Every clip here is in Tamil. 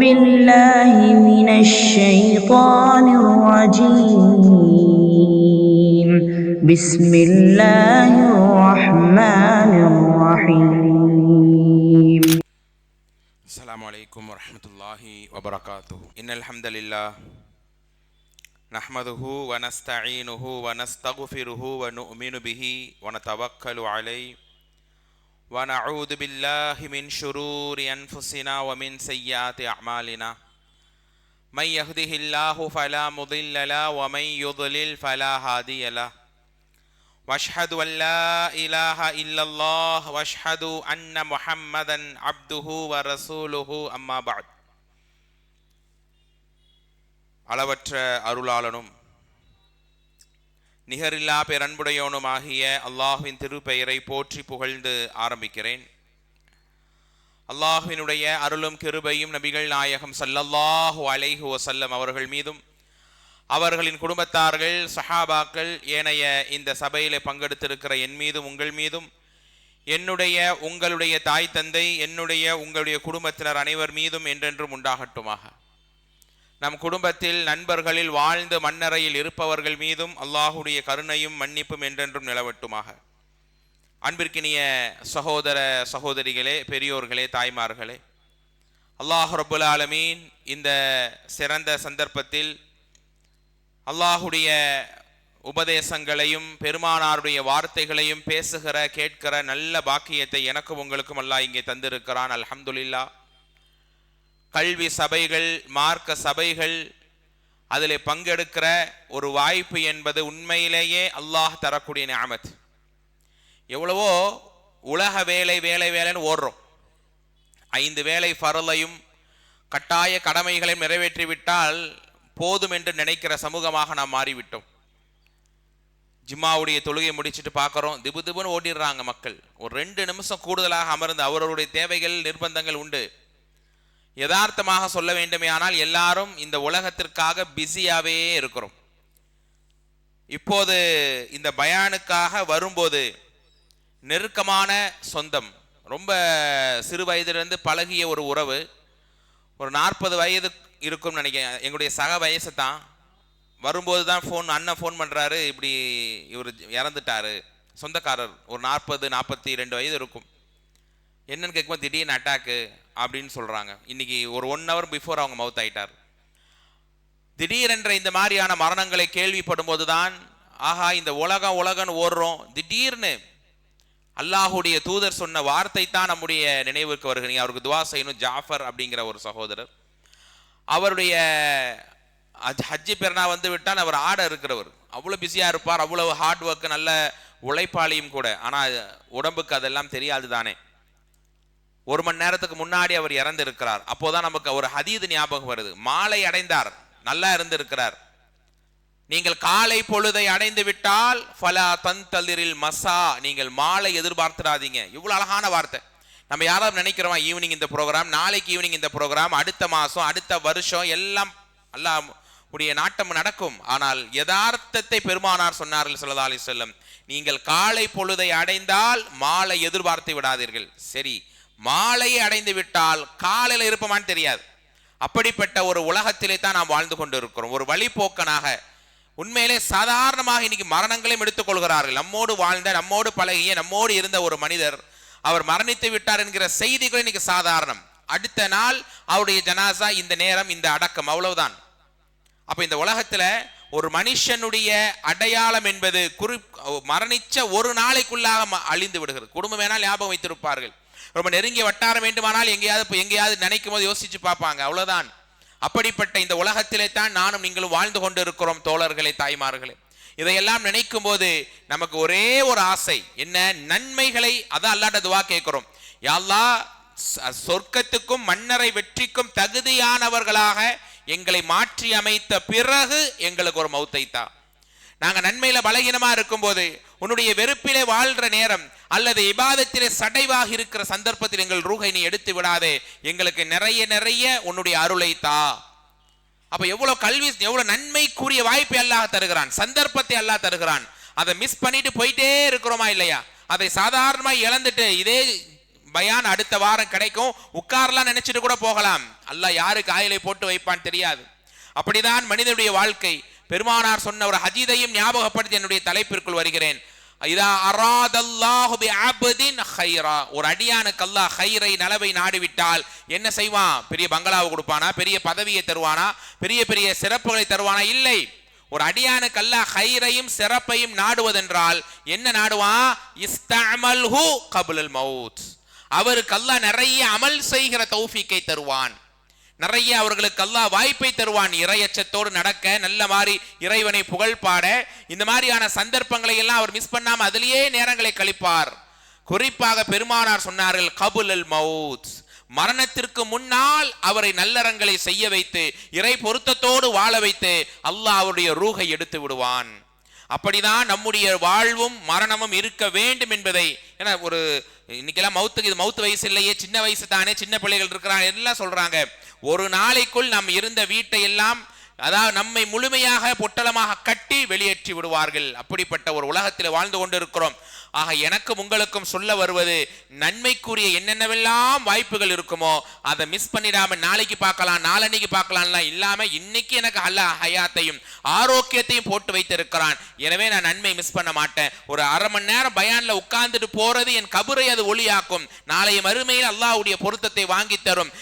بالله من الشيطان الرجيم. بسم الله الرحمن الرحيم. السلام عليكم ورحمة الله وبركاته. إن الحمد لله نحمده ونستعينه ونستغفره ونؤمن به ونتوكل عليه ونعوذ بالله من شرور أنفسنا ومن سيئات أعمالنا. من يهده الله فلا مضل له ومن يضلل فلا هادي له. واشهد ان لا اله الا الله واشهد ان محمدا عبده ورسوله. اما بعد. அளவற்ற அருளாளனும் நிகரில்லா பேரன்புடையோனுமாகிய அல்லாஹ்வின் திருப்பெயரை போற்றி புகழ்ந்து ஆரம்பிக்கிறேன். அல்லாஹ்வினுடைய அருளும் கிருபையும் நபிகள் நாயகம் ஸல்லல்லாஹு அலைஹி வஸல்லம் அவர்கள் மீதும் அவர்களின் குடும்பத்தார்கள் சஹாபாக்கள் ஏனைய இந்த சபையிலே பங்கெடுத்திருக்கிற என் மீதும் உங்கள் மீதும் என்னுடைய உங்களுடைய தாய் தந்தை என்னுடைய உங்களுடைய குடும்பத்தினர் அனைவர் மீதும் என்றென்றும் உண்டாகட்டுமாக. நம் குடும்பத்தில் நண்பர்களில் வாழ்ந்து மண்ணறையில் இருப்பவர்கள் மீதும் அல்லாஹுடைய கருணையும் மன்னிப்பும் என்றென்றும் நிலவட்டுமாக. அன்பிற்கினிய சகோதர சகோதரிகளே, பெரியோர்களே, தாய்மார்களே, அல்லாஹ் ரப்புல் ஆலமீன் இந்த சிறந்த சந்தர்ப்பத்தில் அல்லாஹுடைய உபதேசங்களையும் பெருமானாருடைய வார்த்தைகளையும் பேசுகிற கேட்கிற நல்ல பாக்கியத்தை எனக்கும் உங்களுக்கும் அல்லாஹ் இங்கே தந்திருக்கிறான். அல்ஹம்துலில்லாஹ். கல்வி சபைகள், மார்க்க சபைகள், அதில் பங்கெடுக்கிற ஒரு வாய்ப்பு என்பது உண்மையிலேயே அல்லாஹ் தரக்கூடிய நிஅமத். எவ்வளவோ உலக வேலை வேலை வேலைன்னு ஓடுறோம். 5 வேளை ஃபர்லையும் கட்டாய கடமைகளையும் நிறைவேற்றிவிட்டால் போதும் என்று நினைக்கிற சமூகமாக நாம் மாறிவிட்டோம். ஜிம்மாவுடைய தொழுகை முடிச்சுட்டு பார்க்குறோம், திபு திபுன்னு ஓடிடுறாங்க மக்கள். ஒரு 2 நிமிஷம் கூடுதலாக அமர்ந்து அவர்களுடைய தேவைகள் நிர்பந்தங்கள் உண்டு. யதார்த்தமாக சொல்ல வேண்டுமே ஆனால் எல்லாரும் இந்த உலகத்திற்காக பிஸியாகவே இருக்கிறோம். இப்போது இந்த பயானுக்காக வரும்போது நெருக்கமான சொந்தம், ரொம்ப சிறு வயதிலிருந்து பழகிய ஒரு உறவு, ஒரு 40 வயது இருக்கும்னு நினைக்கிறேன், எங்களுடைய சக வயசு தான். வரும்போது தான் அண்ணன் ஃபோன் பண்ணுறாரு, இப்படி இவர் இறந்துட்டாரு, சொந்தக்காரர், ஒரு 40-42 வயது இருக்கும். என்னன்னு கேட்கும்போது திடீர்னு அட்டாக்கு அப்படின்னு சொல்கிறாங்க. இன்றைக்கி ஒரு 1 hour பிஃபோர் அவங்க மவுத் ஆகிட்டார். திடீரென்ற இந்த மாதிரியான மரணங்களை கேள்விப்படும் போது தான் ஆஹா, இந்த உலகம்னு ஓடுறோம், திடீர்னு அல்லாஹுடைய தூதர் சொன்ன வார்த்தை தான் நம்முடைய நினைவுக்கு வருகிறீங்க. அவருக்கு துவா செய்யணும். ஜாஃபர் அப்படிங்கிற ஒரு சகோதரர், அவருடைய ஹஜ்ஜி பெருனா வந்து விட்டால் அவர் ஆட இருக்கிறவர், அவ்வளோ பிஸியாக இருப்பார், அவ்வளோ ஹார்ட் ஒர்க்கு, நல்ல உழைப்பாளியும் கூட. ஆனால் உடம்புக்கு அதெல்லாம் தெரியாது தானே. 1 மணி நேரத்துக்கு முன்னாடி அவர் இறந்து இருக்கிறார். அப்போதான் நமக்கு ஒரு ஹதீது ஞாபகம் வருது. மாலை அடைந்தார், நல்லா இருந்திருக்கிறார். நீங்கள் காலை பொழுதை அடைந்து விட்டால் ஃபலா தந்தலிரில் மசா, நீங்கள் மாலை எதிர்பார்த்துடாதீங்க. இவ்வளோ அழகான வார்த்தை. நம்ம யாராவது நினைக்கிறோமா ஈவினிங் இந்த ப்ரோக்ராம், நாளைக்கு ஈவினிங் இந்த ப்ரோக்ராம், அடுத்த மாதம், அடுத்த வருஷம் எல்லாம் அல்லாஹ் உடைய நாட்டம் நடக்கும். ஆனால் யதார்த்தத்தை பெருமானார் சொன்னார்கள் ஸல்லல்லாஹு அலைஹி வஸல்லம், நீங்கள் காலை பொழுதை அடைந்தால் மாலை எதிர்பார்த்து விடாதீர்கள். சரி, மாலையை அடைந்து விட்டால் காலையில் இருப்போமான்னு தெரியாது. அப்படிப்பட்ட ஒரு உலகத்திலே தான் நாம் வாழ்ந்து கொண்டு இருக்கிறோம். ஒரு வழிபோக்கனாக உண்மையிலே சாதாரணமாக இன்னைக்கு மரணங்களையும் எடுத்துக்கொள்கிறார்கள். நம்மோடு வாழ்ந்த, நம்மோடு பழகிய, நம்மோடு இருந்த ஒரு மனிதர் அவர் மரணித்து விட்டார் என்கிற செய்திகள் இன்னைக்கு சாதாரணம். அடுத்த நாள் அவருடைய ஜனாசா, இந்த நேரம், இந்த அடக்கம், அவ்வளவுதான். அப்ப இந்த உலகத்துல ஒரு மனுஷனுடைய அடையாளம் என்பது மரணிச்ச ஒரு நாளைக்குள்ளாக அழிந்து விடுகிறது. குடும்பம் வேணால் ஞாபகம் வைத்திருப்பார்கள், ரொம்ப நெருங்கிய வட்டாரம் வேண்டுமானால் எங்கேயாவது நினைக்கும் போது யோசிச்சு பார்ப்பாங்க, அவ்வளவுதான். அப்படிப்பட்ட இந்த உலகத்திலே தான் நானும் நீங்களும் வாழ்ந்து கொண்டு இருக்கிறோம் தோழர்களே, தாய்மார்களே. இதையெல்லாம் நினைக்கும் போது நமக்கு ஒரே ஒரு ஆசை, என்ன? நன்மைகளை. அதான் அல்லாஹ்ட்ட துவா கேட்கிறோம், யா அல்லாஹ், சொர்க்கத்துக்கும் மன்னரை வெற்றிக்கும் தகுதியானவர்களாக எங்களை மாற்றி அமைத்த பிறகு எங்களுக்கு ஒரு மௌத்தை தா. நாங்கள் நன்மையில பலகீனமா இருக்கும் போது, உன்னுடைய வெறுப்பிலே வாழ்ற நேரம் அல்லது இபாதத்திலே சடைவாக இருக்கிற சந்தர்ப்பத்தில் எங்கள் ரூஹை நீ எடுத்து விடாதே, எங்களுக்கு நிறைய நிறைய உன்னுடைய அருளை தா. அப்ப எவ்வளவு கல்வி, எவ்வளவு நன்மைக்குரிய வாய்ப்பை அல்லாஹ் தருகிறான், சந்தர்ப்பத்தை அல்லாஹ் தருகிறான். அதை மிஸ் பண்ணிட்டு போயிட்டே இருக்கிறோமா இல்லையா? அதை சாதாரணமாக இழந்துட்டு இதே பயான் அடுத்த வாரம் கிடைக்கும், உட்காரலாம் நினைச்சிட்டு கூட போகலாம். அல்லாஹ் யாருக்கு ஆயிலை போட்டு வைப்பான் தெரியாது. அப்படிதான் மனிதனுடைய வாழ்க்கை. பெருமானார் சொன்ன ஒரு ஹதீஸையும் ஞாபகப்படுத்தி என்னுடைய தலைப்பிற்குள் வருகிறேன். இதா அராதல்லாஹு பிஅப்தின் கைரா, ஒரு அடியானுக்கு அல்லாஹ் கைரை நலவை நாடிவிட்டால் என்ன செய்வான்? பெரிய பங்களாவை கொடுப்பானா? பெரிய பதவியை தருவானா? பெரிய பெரிய சிறப்புகளை தருவானா? இல்லை. ஒரு அடியானுக்கு அல்லாஹ் கைரையும் சிறப்பையும் நாடுவதென்றால் என்ன நாடுவான்? இஸ்தஅமல்ஹு கப்லல் மவுத், அவருக்கு அல்லாஹ் நிறைய அமல் செய்கிற தௌஃபீக்கை தருவான். நிறைய அவர்களுக்கு அல்லாஹ் வாய்ப்பை தருவான். இறையச்சத்தோடு நடக்க, நல்ல மாதிரி இறைவனை புகழ் பாட, இந்த மாதிரியான சந்தர்ப்பங்களை எல்லாம் அவர் மிஸ் பண்ணாம அதிலேயே நேரங்களை கழிப்பார். குறிப்பாக பெருமானார் சொன்னார்கள், கபுலல் மவுத், மரணத்திற்கு முன்னால் அவரை நல்லறங்களை செய்ய வைத்து இறை பொருத்தத்தோடு வாழ வைத்து அல்லாஹ் அவருடைய ரூஹை எடுத்து விடுவான். அப்படிதான் நம்முடைய வாழ்வும் மரணமும் இருக்க வேண்டும் என்பதை, ஏன்னா ஒரு இன்னைக்கெல்லாம் மவுத்துக்கு இது மவுத்து வயசு இல்லையே, சின்ன வயசு தானே, சின்ன பிள்ளைகள் இருக்கிறாங்க எல்லாம் சொல்றாங்க. ஒரு நாளைக்குள் நாம் இருந்த வீட்டை எல்லாம், அதாவது நம்மை முழுமையாக பொட்டலமாக கட்டி வெளியேற்றி விடுவார்கள். அப்படிப்பட்ட ஒரு உலகத்தில் வாழ்ந்து கொண்டிருக்கிறோம். ஆக எனக்கும் உங்களுக்கும் சொல்ல வருவது, நன்மைக்குரிய என்னென்னவெல்லாம் வாய்ப்புகள் இருக்குமோ அதை மிஸ் பண்ணிடாம நாளைக்கு பார்க்கலாம், நாளன்னைக்கு பார்க்கலாம்லாம் இல்லாம இன்னைக்கு எனக்கு அல்லாஹ் ஹயாத்தையும் ஆரோக்கியத்தையும் போட்டு வைத்திருக்கிறான். எனவே நான் நன்மை மிஸ் பண்ண மாட்டேன். ஒரு அரை மணி நேரம் பயான்ல உட்கார்ந்துட்டு போறது என் கபரை அது ஒளியாக்கும். நாளைய மறுமையில் அல்லாஹ்வுடைய பொருத்தத்தை வாங்கி தரும்.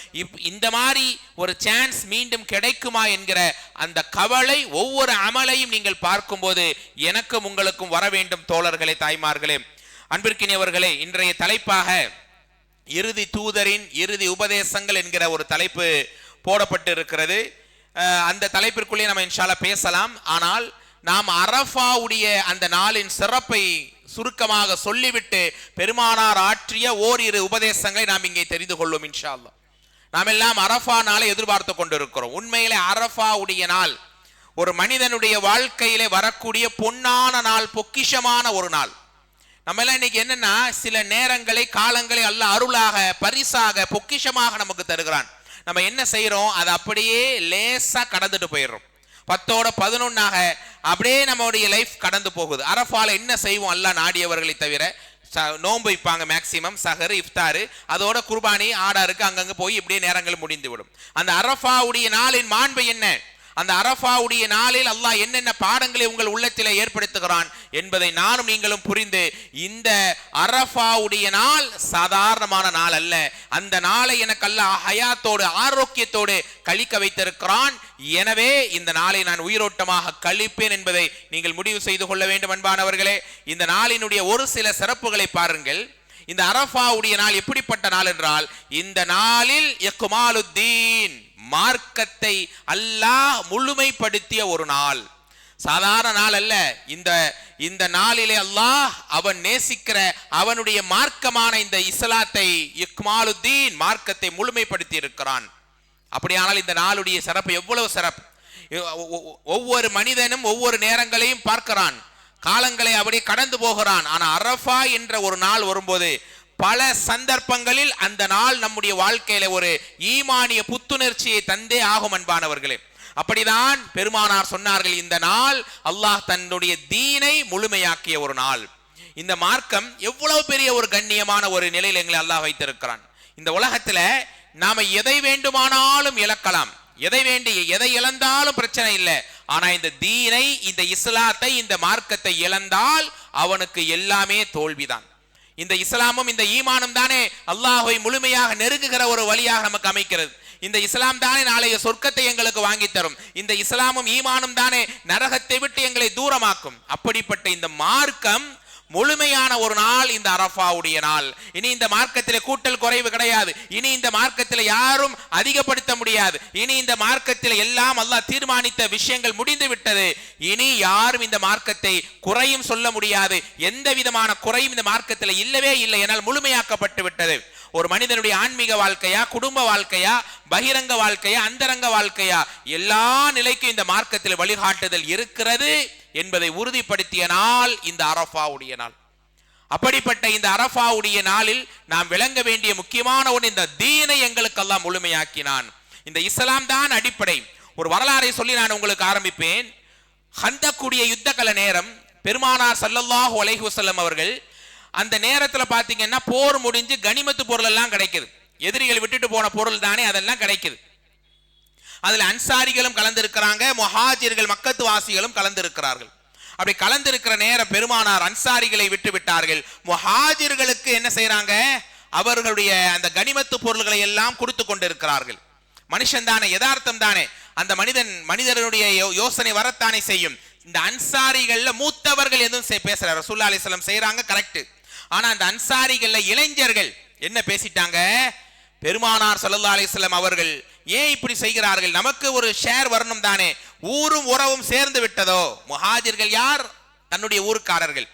இந்த மாதிரி ஒரு சான்ஸ் மீண்டும் கிடைக்குமா என்கிற அந்த கவலை ஒவ்வொரு அமலையும் நீங்கள் பார்க்கும்போது எனக்கும் உங்களுக்கும் வர வேண்டும். தோழர்களே, தாய்மார்களே, அன்பிற்கினியவர்களே, இன்றைய தலைப்பாக இறுதி தூதரின் இறுதி உபதேசங்கள் என்கிற ஒரு தலைப்பு போடப்பட்டு இருக்கிறது. அந்த தலைப்பிற்குள்ளே நம்ம இன்ஷா அல்லாஹ் பேசலாம். ஆனால் நாம் அரஃபாவுடைய அந்த நாளின் சிறப்பை சுருக்கமாக சொல்லிவிட்டு பெருமானார் ஆற்றிய ஓரிரு உபதேசங்களை நாம் இங்கே தெரிந்து கொள்வோம் இன்ஷா அல்லாஹ். நாம் எல்லாம் அரஃபா நாளை எதிர்பார்த்து கொண்டிருக்கிறோம். உண்மையிலே அரஃபாவுடைய நாள் ஒரு மனிதனுடைய வாழ்க்கையிலே வரக்கூடிய பொன்னான நாள், பொக்கிஷமான ஒரு நாள். நம்ம எல்லாம் இன்னைக்கு என்னன்னா, சில நேரங்களை காலங்களை அல்லாஹ் அருளாக, பரிசாக, பொக்கிஷமாக நமக்கு தருகிறான். நம்ம என்ன செய்யறோம்? அதை அப்படியே லேசா கடந்துட்டு போயிடுறோம். 10ஓட 11ஆக அப்படியே நம்மளுடைய லைஃப் கடந்து போகுது. அரஃபால என்ன செய்வோம்? அல்லாஹ் நாடியவர்களை தவிர நோன்பு வைப்பாங்க, மேக்சிமம் சஹர், இஃப்தாரு, அதோட குர்பானி, ஆடாருக்கு அங்கங்க போய் இப்படியே நேரங்கள் முடிந்து விடும். அந்த அரஃபாவுடைய நாளின் மாண்பு என்ன? அந்த அரஃபாவுடைய நாளில் அல்லாஹ் என்னென்ன பாடங்களை உங்கள் உள்ளத்திலே ஏற்படுத்துகிறான் என்பதை நானும் நீங்களும் புரிந்து, இந்த அரஃபாவுடைய நாள் சாதாரணமான நாள் அல்ல. அந்த நாளை எனக்கு அல்லாஹ் ஹயாத்தோடு ஆரோக்கியத்தோடு கழிக்க வைத்திருக்கிறான். எனவே இந்த நாளை நான் உயிரோட்டமாக கழிப்பேன் என்பதை நீங்கள் முடிவு செய்து கொள்ள வேண்டும். அன்பானவர்களே, இந்த நாளினுடைய ஒரு சில சிறப்புகளை பாருங்கள். இந்த அரஃபாவுடைய நாள் எப்படிப்பட்ட நாள் என்றால், இந்த நாளில் இக்மாலுத்தீன், மார்க்கத்தை அல்லாஹ் முழுமைப்படுத்திய ஒரு நாள். சாதாரண நாள் அல்ல. இந்த நாளிலே அல்லாஹ் அவன் நேசிக்கிற அவனுடைய மார்க்கமான இந்த இஸ்லாத்தை, இக்மாலுத்தீன், மார்க்கத்தை முழுமைப்படுத்தி இருக்கிறான். அப்படியானால் இந்த நாளுடைய சிறப்பு எவ்வளவு சிறப்பு! ஒவ்வொரு மனிதனும் ஒவ்வொரு நேரங்களையும் பார்க்கிறான், காலங்களை அப்படி கடந்து போகிறான். ஆனா அரஃபா என்ற ஒரு நாள் வரும்போது பல சந்தர்ப்பங்களில் அந்த நாள் நம்முடைய வாழ்க்கையில ஒரு ஈமானிய புத்துணர்ச்சியை தந்தே ஆகும். அன்பானவர்களே, அப்படிதான் பெருமானார் சொன்னார்கள், இந்த நாள் அல்லாஹ் தன்னுடைய தீனை முழுமையாக்கிய ஒரு நாள். இந்த மார்க்கம் எவ்வளவு பெரிய ஒரு கண்ணியமான ஒரு நிலையில் எங்களை அல்லாஹ் வைத்திருக்கிறான். இந்த உலகத்துல நாம எதை வேண்டுமானாலும் இழக்கலாம், எதை இழந்தாலும் பிரச்சனை இல்லை. ஆனா இந்த தீனை, இந்த இஸ்லாத்தை, இந்த மார்க்கத்தை இழந்தால் அவனுக்கு எல்லாமே தோல்விதான். இந்த இஸ்லாமும் இந்த ஈமானும் தானே அல்லாஹ்வை முழுமையாக நெருங்குகிற ஒரு வழியாக நமக்கு அமைக்கிறது. இந்த இஸ்லாம் தானே நாளைய சொர்க்கத்தை எங்களுக்கு வாங்கி தரும். இந்த இஸ்லாமும் ஈமானும் தானே நரகத்தை விட்டு எங்களை தூரமாக்கும். அப்படிப்பட்ட இந்த மார்க்கம் முழுமையான ஒரு நாள் இந்த அரஃபாவுடைய நாள். இனி இந்த மார்க்கத்தில் கூட்டல் குறைவு கிடையாது. இனி இந்த மார்க்கத்தில் யாரும் அதிகப்படுத்த முடியாது. இனி இந்த மார்க்கத்தில் எல்லாம் அல்லாஹ் தீர்மானித்த விஷயங்கள் முடிந்து விட்டது. இனி யாரும் இந்த மார்க்கத்தை குறையும் சொல்ல முடியாது. எந்த விதமான குறையும் இந்த மார்க்கத்தில் இல்லவே இல்லை. என்னால் முழுமையாக்கப்பட்டு விட்டது. ஒரு மனிதனுடைய ஆன்மீக வாழ்க்கையா, குடும்ப வாழ்க்கையா, பகிரங்க வாழ்க்கையா, அந்தரங்க வாழ்க்கையா, எல்லா நிலைக்கும் இந்த மார்க்கத்தில் வழிகாட்டுதல் இருக்கிறது என்பதை உறுதிப்படுத்திய நாள் இந்த அரஃபாவுடைய நாள். அப்படிப்பட்ட இந்த அரஃபாவுடைய நாளில் நாம் விளங்க வேண்டிய முக்கியமான ஒன்று, இந்த தீனை எங்களுக்கு அல்லாஹ் முழுமையாக்கினான். இந்த இஸ்லாம் தான் அடிப்படை. ஒரு வரலாறை சொல்லி நான் உங்களுக்கு ஆரம்பிப்பேன். ஹந்தக்குடைய யுத்த கல நேரம் பெருமானார் ஸல்லல்லாஹு அலைஹி வஸல்லம் அவர்கள் அந்த நேரத்துல பாத்தீங்கன்னா போர் முடிஞ்சு கனிமத்து பொருள் எல்லாம் கிடைக்குது. எதிரிகள் விட்டுட்டு போன பொருள் தானே அதெல்லாம் கிடைக்குது. அதுல அன்சாரிகளும் கலந்திருக்கிறாங்க, முஹாஜிர்கள் மக்கத்து வாசிகளும் கலந்திருக்கிறார்கள். அப்படி கலந்திருக்கிற நேரம் பெருமானார் அன்சாரிகளை விட்டு விட்டார்கள். முஹாஜிர்களுக்கு என்ன செய்யறாங்க, அவர்களுடைய அந்த கனிமத்து பொருள்களை எல்லாம் கொடுத்து கொண்டிருக்கிறார்கள். மனுஷன் தானே, யதார்த்தம் தானே, அந்த மனிதனுடைய யோசனை வரத்தானே செய்யும். இந்த அன்சாரிகள்ல மூத்தவர்கள் எதுவும் பேசல, ரசூலுல்லாஹி அலைஹி வஸல்லம் செய்யறாங்க கரெக்ட். ஆனா அந்த அன்சாரிகள்ல இளைஞர்கள் என்ன பேசிட்டாங்க, பெருமானார் ஸல்லல்லாஹு அலைஹி வஸல்லம் அவர்கள் ஏன் இப்படி செய்கிறார்கள், நமக்கு ஒரு ஷேர் வரணும் தானே, ஊரும் உறவும் சேர்ந்து விட்டதோ. முஹாஜிர்கள் யார், தன்னுடைய ஊருக்காரர்கள்.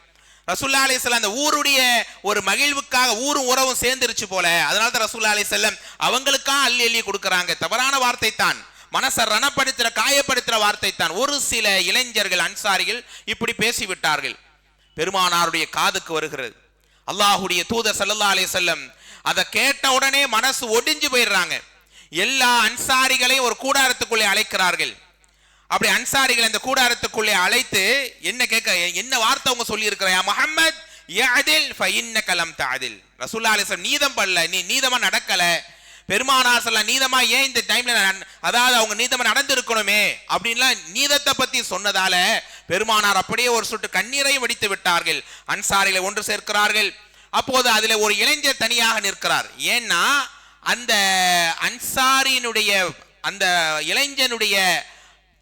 ரசூலுல்லாஹி அலைஹி வஸல்லம் அந்த ஊருடைய ஒரு மகிழ்வுக்காக ஊரும் உறவும் சேர்ந்துருச்சு போல, அதனால தான் ரசூலுல்லாஹி அலைஹி வஸல்லம் அவங்களுக்கா அள்ளி அள்ளி கொடுக்கறாங்க. தவறான வார்த்தை தான், மனசை ரணப்படுத்துற காயப்படுத்துற வார்த்தை தான். ஒரு சில இளைஞர்கள் அன்சாரிகள் இப்படி பேசிவிட்டார்கள். பெருமானாருடைய காதுக்கு வருகிறது. அல்லாஹ்வுடைய தூதர் ஸல்லல்லாஹு அலைஹி வஸல்லம் அதை கேட்ட உடனே மனசு ஒடிஞ்சு போயிடுறாங்க. எல்லா அன்சாரிகளையும் ஒரு கூடாரத்துக்குள்ளே அழைக்கிறார்கள். அப்படி அன்சாரிகள் அந்த கூடாரத்துக்குள்ளே அழைத்து என்ன கேட்க, என்ன வார்த்தை அவங்க சொல்லி இருக்கிறாயா, முஹம்மத் யஅதில் ஃபஇன்னக லம் தஅதில். ரசூலுல்லாஹி அலைஹி வஸல்லம் நீதம் பண்ணல, நீ நீதமா நடக்கல. பெருமானார் ஸல்லல்லாஹு நீதமா ஏன் இந்த டைம்ல, அதாவது அவங்க நீதமா நடந்திருக்கணுமே அப்படின்லாம் நீதத்தை பத்தி சொன்னதால பெருமானார் அப்படியே ஒரு சொட்டு கண்ணீரை வடித்து விட்டார்கள். அன்சாரிகளை ஒன்று சேர்க்கிறார்கள். அப்போது அதுல ஒரு இளைஞர் தனியாக நிற்கிறார். ஏன்னா அந்த அன்சாரியினுடைய அந்த இளைஞனுடைய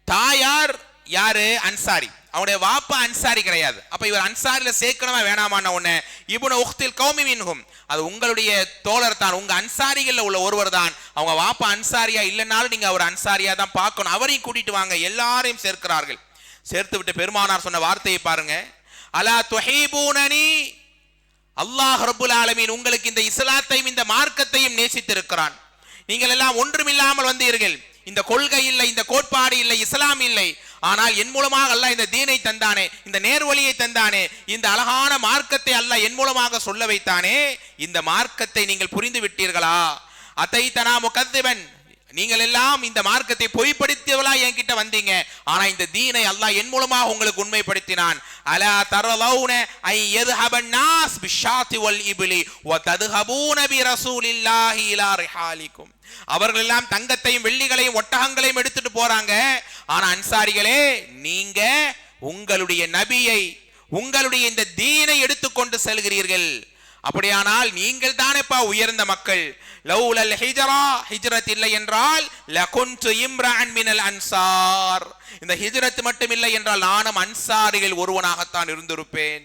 தாயார் யாரு, அன்சாரி. அவனுடைய வாப்பா அன்சாரி கிடையாது. அப்ப இவர் அன்சாரில சேர்க்கணுமா வேணாமான ஒண்ணு, இப்னு உக்தில் கௌமி மின்ஹும், அது உங்களுடைய தோழர் தான், உங்க அன்சாரிகள்ல உள்ள ஒருவர் தான். அவங்க வாப்பா அன்சாரியா இல்லைனாலும் நீங்க அவர் அன்சாரியா தான் பார்க்கணும், அவரையும் கூட்டிட்டு வாங்க. எல்லாரையும் சேர்க்கிறார்கள். சேர்த்து விட்டு பெருமானார் சொன்ன வார்த்தையை பாருங்க, அலா துஹிபூனனி, அல்லாஹ் ரப்புல் ஆலமீன் உங்களுக்கு இந்த இஸ்லாத்தையும் இந்த மார்க்கத்தையும் நேசித்திருக்கிறான். நீங்கள் எல்லாம் ஒன்றுமில்லாமல் வந்தீர்கள், இந்த கொள்கை இல்லை, இந்த கோட்பாடு இல்லை, இஸ்லாம் இல்லை. ஆனால் என் மூலமாக அல்லாஹ் இந்த தீனை தந்தானே, இந்த நேர்வழியை தந்தானே, இந்த அழகான மார்க்கத்தை அல்லாஹ் என் மூலமாக சொல்ல வைத்தானே, இந்த மார்க்கத்தை நீங்கள் புரிந்து விட்டீர்களா? அதைத்தனா முகத்திபன், நீங்கள் எல்லாம் இந்த மார்க்கத்தை பொய்ப்படுத்தியவளா என்கிட்ட வந்தீங்க, ஆனா இந்த தீனை அல்லாஹ் என் மூலமாக உங்களுக்கு உண்மைப்படுத்தினான். அலா தரலௌன ஐ யذهبன் நாஸ் பிஷாத்தி வல் இப்லி வ தذهبூன பி ரசூலில்லாஹி இலா ரிஹாலிக்கும். அவர்கள் எல்லாம் தங்கத்தையும் வெள்ளிகளையும் ஒட்டகங்களையும் எடுத்துட்டு போறாங்க. ஆனா அன்சாரிகளே, நீங்க உங்களுடைய நபியை, உங்களுடைய இந்த தீனை எடுத்துக்கொண்டு செல்கிறீர்கள். அப்படியானால் நீங்கள் தானேப்பா உயர்ந்த மக்கள். லௌலல் ஹிஜ்ரா, ஹிஜ்ரத் இல்லை என்றால் லகுன்து இம்ரான் மினல் அன்சார், இந்த ஹிஜ்ரத் மட்டும் இல்லை என்றால் நானும் அன்சாரிகள் ஒருவனாகத்தான் இருந்திருப்பேன்.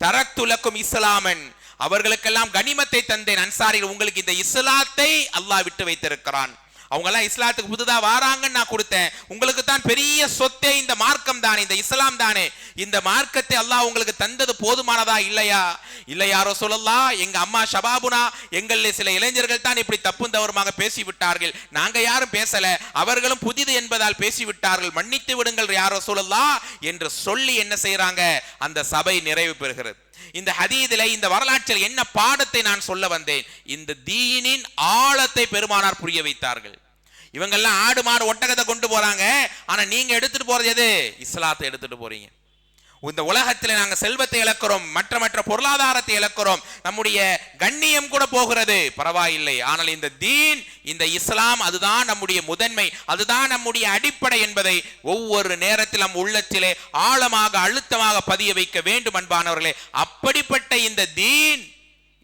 தரக்து லக்கும் இஸ்லாமன், அவர்களுக்கெல்லாம் கனிமத்தை தந்தேன். அன்சாரிகள் உங்களுக்கு இந்த இஸ்லாத்தை அல்லாஹ் விட்டு வைத்திருக்கிறான். அவங்க எல்லாம் இஸ்லாத்துக்கு புதுதா வாராங்கன்னு நான் கொடுத்தேன். உங்களுக்கு தான் பெரிய சொத்தே இந்த மார்க்கம் தானே, இந்த இஸ்லாம் தானே. இந்த மார்க்கத்தை அல்லாஹ் உங்களுக்கு தந்தது போதுமானதா இல்லையா? இல்லையா ரசூலுல்லாஹ், எங்க அம்மா ஷபாபுனா, எங்களில் சில இளைஞர்கள் தான் இப்படி தப்பும் தவறுமாக பேசிவிட்டார்கள், நாங்க யாரும் பேசல, அவர்களும் புதிது என்பதால் பேசிவிட்டார்கள், மன்னித்து விடுங்கள் யா ரசூலுல்லாஹ் என்று சொல்லி என்ன செய்யறாங்க, அந்த சபை நிறைவு பெறுகிறது. இந்த ஹதீதிலே, இந்த வரலாற்றில் என்ன பாடத்தை நான் சொல்ல வந்தேன், இந்த தீனின் ஆழத்தை பெருமானார் புரிய வைத்தார்கள். இவங்கெல்லாம் ஆடு மாடு ஒட்டகத்தை கொண்டு போறாங்க, ஆனா நீங்க எடுத்துட்டு போறது எது, இஸ்லாத்தை எடுத்துட்டு போறீங்க. இந்த உலகத்தில் நாங்கள் செல்வத்தை இழக்கிறோம், மற்ற பொருளாதாரத்தை இழக்கிறோம், நம்முடைய கண்ணியம் கூட போகிறது, பரவாயில்லை. ஆனால் இந்த தீன், இந்த இஸ்லாம், அதுதான் நம்முடைய முதன்மை, அதுதான் நம்முடைய அடிப்படை என்பதை ஒவ்வொரு நேரத்தில் நம் உள்ளத்திலே ஆழமாக அழுத்தமாக பதிய வைக்க வேண்டும் அன்பானவர்களே. அப்படிப்பட்ட இந்த தீன்,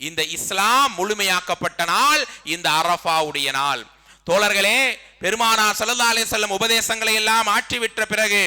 இந்த இஸ்லாம் முழுமையாக்கப்பட்ட நாள் இந்த அரஃபாவுடைய நாள். தோழர்களே, பெருமானார் ஸல்லல்லாஹு அலைஹி வஸல்லம் உபதேசங்களை எல்லாம் ஆற்றிவிட்ட பிறகு,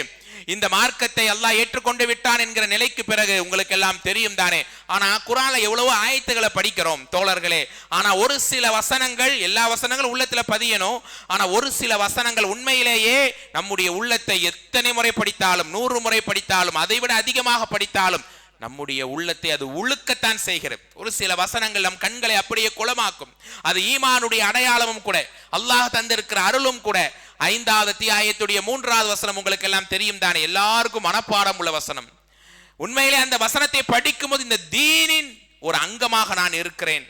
இந்த மார்க்கத்தை அல்லாஹ் ஏற்றுக்கொண்டு விட்டான் என்கிற நிலைக்கு பிறகு உங்களுக்கு எல்லாம் தெரியும் தானே. ஆனா குர்ஆன்ல எவ்வளவோ ஆயத்துகளை படிக்கிறோம் தோழர்களே. ஆனா ஒரு சில வசனங்கள், எல்லா வசனங்களும் உள்ளத்துல பதியணும். ஆனா ஒரு சில வசனங்கள் உண்மையிலேயே நம்முடைய உள்ளத்தை எத்தனை முறை படித்தாலும், 100 முறை படித்தாலும், அதைவிட அதிகமாக படித்தாலும் நம்முடைய உள்ளத்தை அது உழுக்கத்தான் செய்கிறது. ஒரு சில வசனங்கள் நம் கண்களை அப்படியே குளமாக்கும். அது ஈமானுடைய அடையாளமும் கூட, அல்லாஹ் தந்திருக்கிற அருளும் கூட. 5வது அத்தியாயத்துடைய 3வது வசனம் உங்களுக்கு எல்லாம் தெரியும் தானே, எல்லாருக்கும் மனப்பாடம் உள்ள வசனம். உண்மையிலே அந்த வசனத்தை படிக்கும் போது இந்த தீனின் ஒரு அங்கமாக நான் இருக்கிறேன்.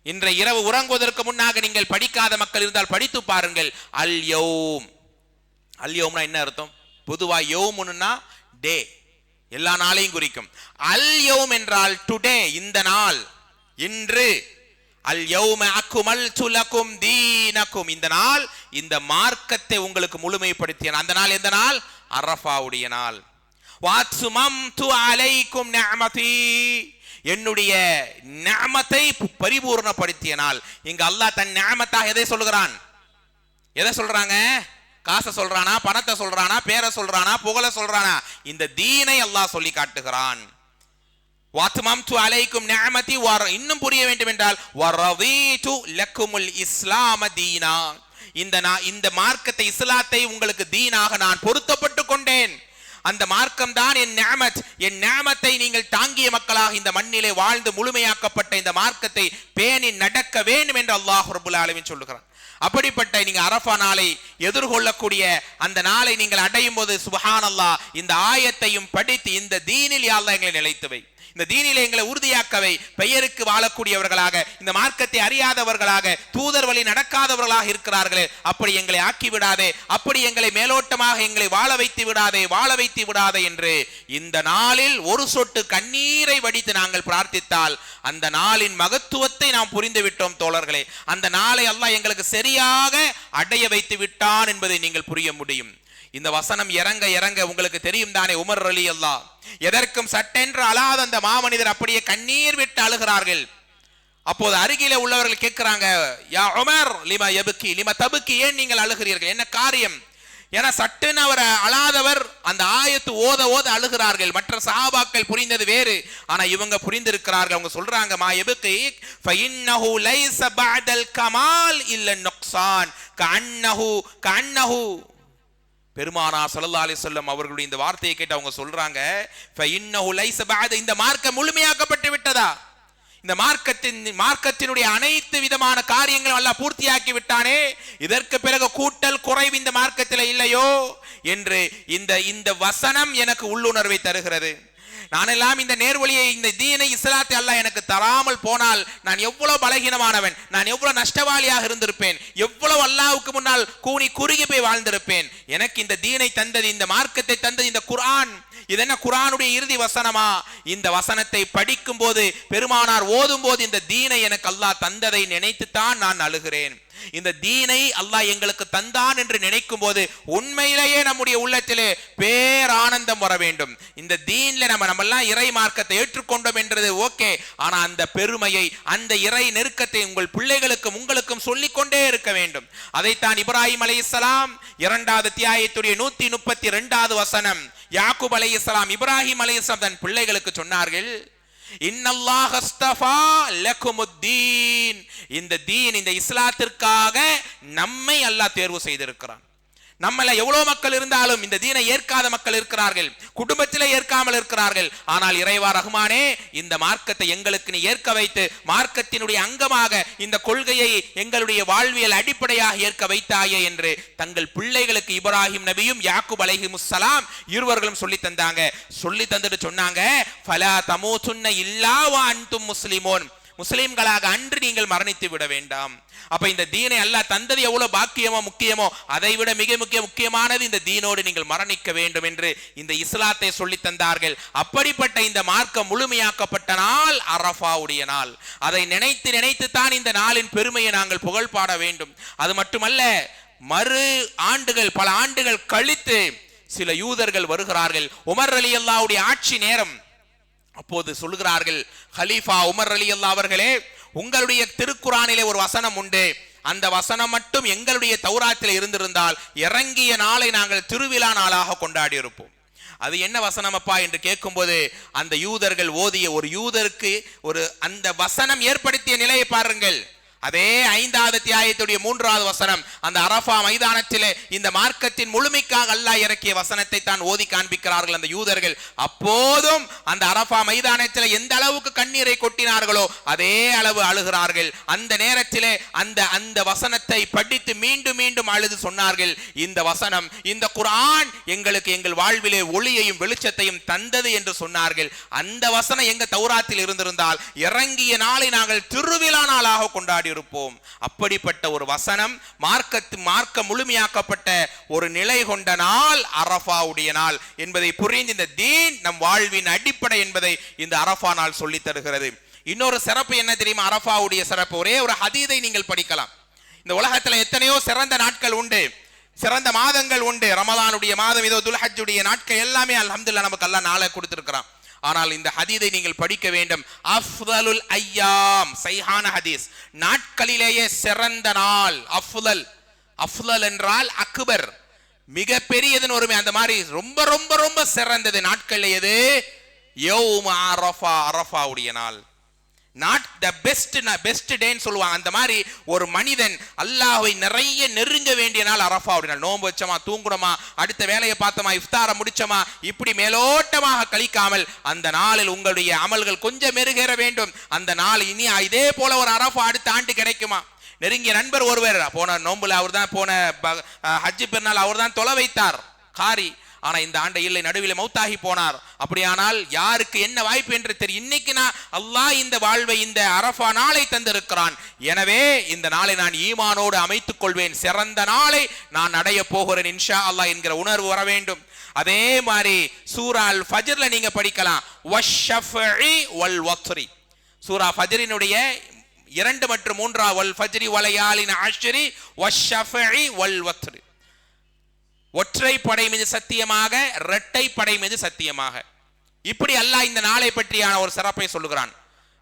இன்றைய இரவு உறங்குவதற்கு முன்னாக நீங்கள் படிக்காத மக்கள் இருந்தால் படித்து பாருங்கள். அல் யௌம், அல் யௌம்னா என்ன அர்த்தம்? பொதுவா யௌம்னா டே, எல்லா நாளையும் குறிக்கும். அல் யௌம் என்றால் டுடே, இந்த நாள், இன்று. அல் யௌம அக்மல்து லகும் தீனகும், இந்த நாள், இந்த மார்க்கத்தை உங்களுக்கு முழுமைப்படுத்திய அந்த நாள். எந்த நாள்? அரஃபாவுடைய நாள். வஅத்மம்து அலைக்கும் நிஅமதி, என்னுடைய நிஅமத்தை பரிபூர்ணப்படுத்திய நாள். இங்க அல்லாஹ் தன் நிஅமத்தாக எதை சொல்கிறான்? எதை சொல்றாங்க? காசை சொல்றானா, பணத்தை சொல்றானா, பேரை சொல்றானா, புகழ சொல்றானா? இந்த தீனை அல்லாஹ் சொல்லி காட்டுகிறான். வாத்மம்து அலைக்கும் நிஅமதி, இன்னும் புரிய வேண்டும் என்றால் வரதீது லக்குமுல் இஸ்லாம தீனா, இந்த மார்க்கத்தை, இஸ்லாத்தை உங்களுக்கு தீனாக நான் பொருத்தப்பட்டு கொண்டேன். அந்த மார்க்கம் தான் என் நிஅமத். என் நிஅமத்தை நீங்கள் தாங்கிய மக்களாக இந்த மண்ணிலே வாழ்ந்து முழுமையாக்கப்பட்ட இந்த மார்க்கத்தை பேணி நடக்க வேண்டும் என்று அல்லாஹ் ரப்பல் ஆலமீன் சொல்லுகிறான். அப்படிப்பட்ட நீங்க அரஃபா நாளை எதிர்கொள்ளக்கூடிய அந்த நாளை நீங்கள் அடையும் போது சுப்ஹானல்லாஹ், இந்த ஆயத்தையும் படித்து இந்த தீனில் யா அல்லாஹ் எங்களை நிலைத்துவை, இந்த தீனிலே எங்களை உறுதியாக்கவை, பெயருக்கு வாழக்கூடியவர்களாக, இந்த மார்க்கத்தை அறியாதவர்களாக, தூதர் வழி நடக்காதவர்களாக இருக்கிறார்களே, அப்படி எங்களை ஆக்கி விடாதே, அப்படி எங்களை மேலோட்டமாக எங்களை வாழ வைத்து விடாதே என்று இந்த நாளில் ஒரு சொட்டு கண்ணீரை வடித்து நாங்கள் பிரார்த்தித்தால் அந்த நாளின் மகத்துவத்தை நாம் புரிந்து விட்டோம் தோழர்களே. அந்த நாளை அல்லாஹ் எங்களுக்கு சரியாக அடைய வைத்து விட்டான் என்பதை நீங்கள் புரிய முடியும். இந்த வசனம் இறங்க இறங்க உங்களுக்கு தெரியும் தானே, உமர் ரலியல்லாஹ் எதற்கும் சட்டென்று அழாத அந்த மாமனிதர் அப்படியே கண்ணீர் விட்டு அழுகிறார்கள். அப்போது அருகிலே உள்ளவர்கள் கேட்கிறாங்க, யா உமர் லிமா யபுக்கி லிமா தபுக்கி, ஏன் நீங்கள் அழுகிறீர்கள், என்ன காரியம்? ஏன்னா சட்டுன்னு அவர் அழாதவர் அந்த ஆயத்து ஓத ஓத அழுகிறார்கள். மற்ற சஹாபாக்கள் புரிந்தது வேறு, ஆனா இவங்க புரிந்திருக்கிறார்கள். அவங்க சொல்றாங்க, மா யபுக்கி ஃபஇன்னஹு லைஸ பஅதல் கமால் இல்ல நுக்ஸான் கஅன்னஹு பெருமானார் ஸல்லல்லாஹு அலைஹி வஸல்லம் அவர்களுடைய இந்த வார்த்தையை கேட்டு அவங்க சொல்றாங்க, ஃபஇன்னஹு லைஸ பஅத, இந்த மார்க்கம் முழுமையாக்கப்பட்டு விட்டதா? இந்த மார்க்கத்தினுடைய அனைத்து விதமான காரியங்களும் அல்லாஹ் பூர்த்தியாக்கி விட்டானே, இதற்கு பிறகு கூட்டல் குறைவு இந்த மார்க்கத்தில் இல்லையோ என்று இந்த வசனம் எனக்கு உள்ளுணர்வை தருகிறது. நானெல்லாம் இந்த நேர்வழியை, இந்த தீனை, இஸ்லாத்தை அல்லாஹ் எனக்கு தராமல் போனால் நான் எவ்வளவு பலகீனமானவன், நான் எவ்வளவு நஷ்டவாளியாக இருந்திருப்பேன், எவ்வளவு அல்லாஹ்வுக்கு முன்னால் கூனி குறுகி போய் வாழ்ந்திருப்பேன். எனக்கு இந்த தீனை தந்தது, இந்த மார்க்கத்தை தந்தது இந்த குர்ஆன். இது என்ன குர்ஆனுடைய இறுதி வசனமா? இந்த வசனத்தை படிக்கும் போது, பெருமானார் ஓதும் போது இந்த தீனை எனக்கு அல்லாஹ் தந்ததை நினைத்துத்தான் நான் அழுகிறேன். இந்த தீனை அல்லாஹ் எங்களுக்கு தந்தான் என்று நினைக்கும் போது உண்மையிலேயே நம்முடைய உள்ளத்திலே பேரானந்தம் வர வேண்டும். இந்த தீன்ல நம்மெல்லாம் இறை மார்க்கத்தை ஏற்றுக்கொண்டோம் என்றது ஓகே, ஆனா அந்த பெருமையை, அந்த இறை நெருக்கத்தை உங்கள் பிள்ளைகளுக்கும் உங்களுக்கும் சொல்லிக்கொண்டே இருக்க வேண்டும். அதைத்தான் இப்ராஹிம் அலைஹிஸ்ஸலாம் 2வது அத்தியாயத்துடைய 132வது வசனம், யாக்கூப் அலைஹிஸ்ஸலாம் இப்ராஹிம் அலைஹிஸ்ஸலாம் தன் பிள்ளைகளுக்கு சொன்னார்கள், இன்னல்லாஹ் அஸ்தஃபா லகுமுத்தீன், இந்த தீன், இந்த இஸ்லாத்திற்காக நம்மை அல்லாஹ் தேர்வு செய்திருக்கிறான். நம்மள எவ்வளவு மக்கள் இருந்தாலும் இந்த தீனை ஏற்காத மக்கள் இருக்கிறார்கள், குடும்பத்திலே ஏற்காமல் இருக்கிறார்கள். ஆனால் இறைவா ரஹ்மானே, இந்த மார்க்கத்தை எங்களுக்கு நீ ஏற்க வைத்து மார்க்கத்தினுடைய அங்கமாக இந்த கொள்கையை எங்களுடைய வாழ்வியல் அடிப்படையாக ஏற்க வைத்தாயே என்று தங்கள் பிள்ளைகளுக்கு இப்ராஹிம் நபியும் யாக்கூப் அலைஹிமுஸ்ஸலாம் இருவர்களும் சொல்லி தந்தாங்க. சொல்லி தந்துட்டு சொன்னாங்க, ஃபலா தமூதுன்ன இல்லா வ அன்தும் முஸ்லிமூன், முஸ்லிம்களாக அன்று நீங்கள் மரணித்து விட வேண்டாம். அப்ப இந்த தீனை அல்லாஹ் தந்தது எவ்வளவு பாக்கியமோ முக்கியமோ, அதை விட மிக முக்கியமானது இந்த தீனோடு நீங்கள் மரணிக்க வேண்டும் என்று இந்த இஸ்லாத்தை சொல்லி தந்தார்கள். அப்படிப்பட்ட இந்த மார்க்கம் முழுமையாக்கப்பட்ட நாள் அரஃபாவுடைய நாள். அதை நினைத்து நினைத்து தான் இந்த நாளின் பெருமையை நாங்கள் புகழ் பாட வேண்டும். அது மட்டுமல்ல, மறு ஆண்டுகள், பல ஆண்டுகள் கழித்து சில யூதர்கள் வருகிறார்கள். உமர் ரலியல்லாஹுடைய ஆட்சி நேரம். அப்போது சொல்லுகிறார்கள், ஹலீஃபா உமர் ரலியல்லாஹு அவர்களே, உங்களுடைய திருக்குரானிலே ஒரு வசனம் உண்டு, அந்த வசனம் மட்டும் எங்களுடைய தௌராத்தில் இருந்திருந்தால் இறங்கிய நாளை நாங்கள் திருவிழா நாளாக கொண்டாடி இருப்போம். அது என்ன வசனம் அப்பா என்று கேட்கும்போது, அந்த யூதர்கள் ஓதிய, ஒரு யூதருக்கு ஒரு அந்த வசனம் ஏற்படுத்திய நிலையை பாருங்கள். அதே 5வது அத்தியாயத்துடைய 3வது வசனம், அந்த அரஃபா மைதானத்திலே இந்த மார்க்கத்தின் முழுமைக்காக அல்லாஹ் இறக்கிய வசனத்தை தான் ஓதி காண்பிக்கிறார்கள் அந்த யூதர்கள். அப்போதும் அந்த அரஃபா மைதானத்தில் எந்த அளவுக்கு கண்ணீரை கொட்டினார்களோ அதே அளவு அழுகிறார்கள். அந்த நேரத்திலே அந்த வசனத்தை படித்து மீண்டும் மீண்டும் அழுது சொன்னார்கள், இந்த வசனம், இந்த குர்ஆன் எங்களுக்கு எங்கள் வாழ்விலே ஒளியையும் வெளிச்சத்தையும் தந்தது என்று சொன்னார்கள். அந்த வசனம் எங்க தௌராத்தில் இருந்திருந்தால் இறங்கிய நாளை நாங்கள் திருவிழா நாளாக கொண்டாடி காட்டியிருப்போம். அப்படிப்பட்ட ஒரு வசனம், மார்க்க முழுமையாக்கப்பட்ட ஒரு நிலை கொண்ட நாள் அரஃபாவுடைய நாள் என்பதை புரிந்து இந்த தீன் நம் வாழ்வின் அடிப்படை என்பதை இந்த அரஃபா நாள் சொல்லி தருகிறது. இன்னொரு சிறப்பு என்ன தெரியுமா? அரஃபாவுடைய சிறப்பு, ஒரே ஒரு ஹதீதை நீங்கள் படிக்கலாம். இந்த உலகத்துல எத்தனையோ சிறந்த நாட்கள் உண்டு, சிறந்த மாதங்கள் உண்டு. ரமலானுடைய மாதம் இதோ, துல்ஹஜ்ஜுடைய நாட்கள் எல்லாமே அல்ஹம்துலில்லாஹ் நமக்கு அல்லாஹ் நாளை கொடுத்திருக்கிறான். ஆனால் இந்த ஹதீதை நீங்கள் படிக்க வேண்டும். அஃதலுல் ஐயாம், சஹீஹான ஹதீஸ், நாட்களிலேயே சிறந்த நாள். அஃதல் என்றால் அக்பர், மிக பெரியதுன்னு ஒருமை. அந்த மாதிரி ரொம்ப ரொம்ப ரொம்ப சிறந்தது நாட்கள் எது? யௌம் அரஃபா, அரஃபாவுடைய நாள். நாட் த பெஸ்ட் டேன்னு சொல்லுவாங்க. அந்த மாதிரி ஒரு மனிதன் அல்லாஹ்வை நிறைய நெருங்க வேண்டிய நாள் அரஃபாவுடைய நாள். நோன்பு வச்சோமா, தூங்குறோமா, அடுத்த வேலையை பார்த்தோமா, இஃப்தாரை முடிச்சோமா, இப்படி மேலோட்டமாக கழிக்காமல் அந்த நாளில் உங்களுடைய அமல்கள் கொஞ்சம் மெருகேற வேண்டும். அந்த நாள் இனி இதே போல ஒரு அரஃபா அடுத்த ஆண்டு கிடைக்குமா? நெருங்கிய நண்பர் ஒருவர் போன நோன்புல அவர் தான், போன ஹஜ்ஜி பெருநாள் அவர் தான் தொலை வைத்தார் காரி. ஆனா இந்த ஆண்டை இல்லை, நடுவில் மௌத்தாகி போனார். அப்படியானால் யாருக்கு என்ன வாய்ப்பு என்று தெரியும். இன்னைக்கு நான் அல்லாஹ் இந்த வாழ்வை, இந்த அரஃபா நாளை தந்திருக்கிறான். எனவே இந்த நாளை நான் ஈமானோடு அமைத்துக் கொள்வேன், சிறந்த நாளை நான் அடைய போகிறேன் இன்ஷா அல்லாஹ் என்கிற உணர்வு வர வேண்டும். அதே மாதிரி சூரா அல் ஃபஜ்ர்ல நீங்க படிக்கலாம், வஷ்ஷஃபஇ வல் வத்ரி. சூரா ஃபஜ்ரினுடைய 2 மற்றும் 3 வல் ஃபஜ்ரி வலயாலின் அஷ்ரி வஷ்ஷஃபஇ வல் வத்ரி. ஒற்றை படை மீது சத்தியமாக, இரட்டை படை மீது சத்தியமாக. இப்படி அல்லாஹ் இந்த நாளை பற்றியான ஒரு சிறப்பை சொல்லுகிறான்.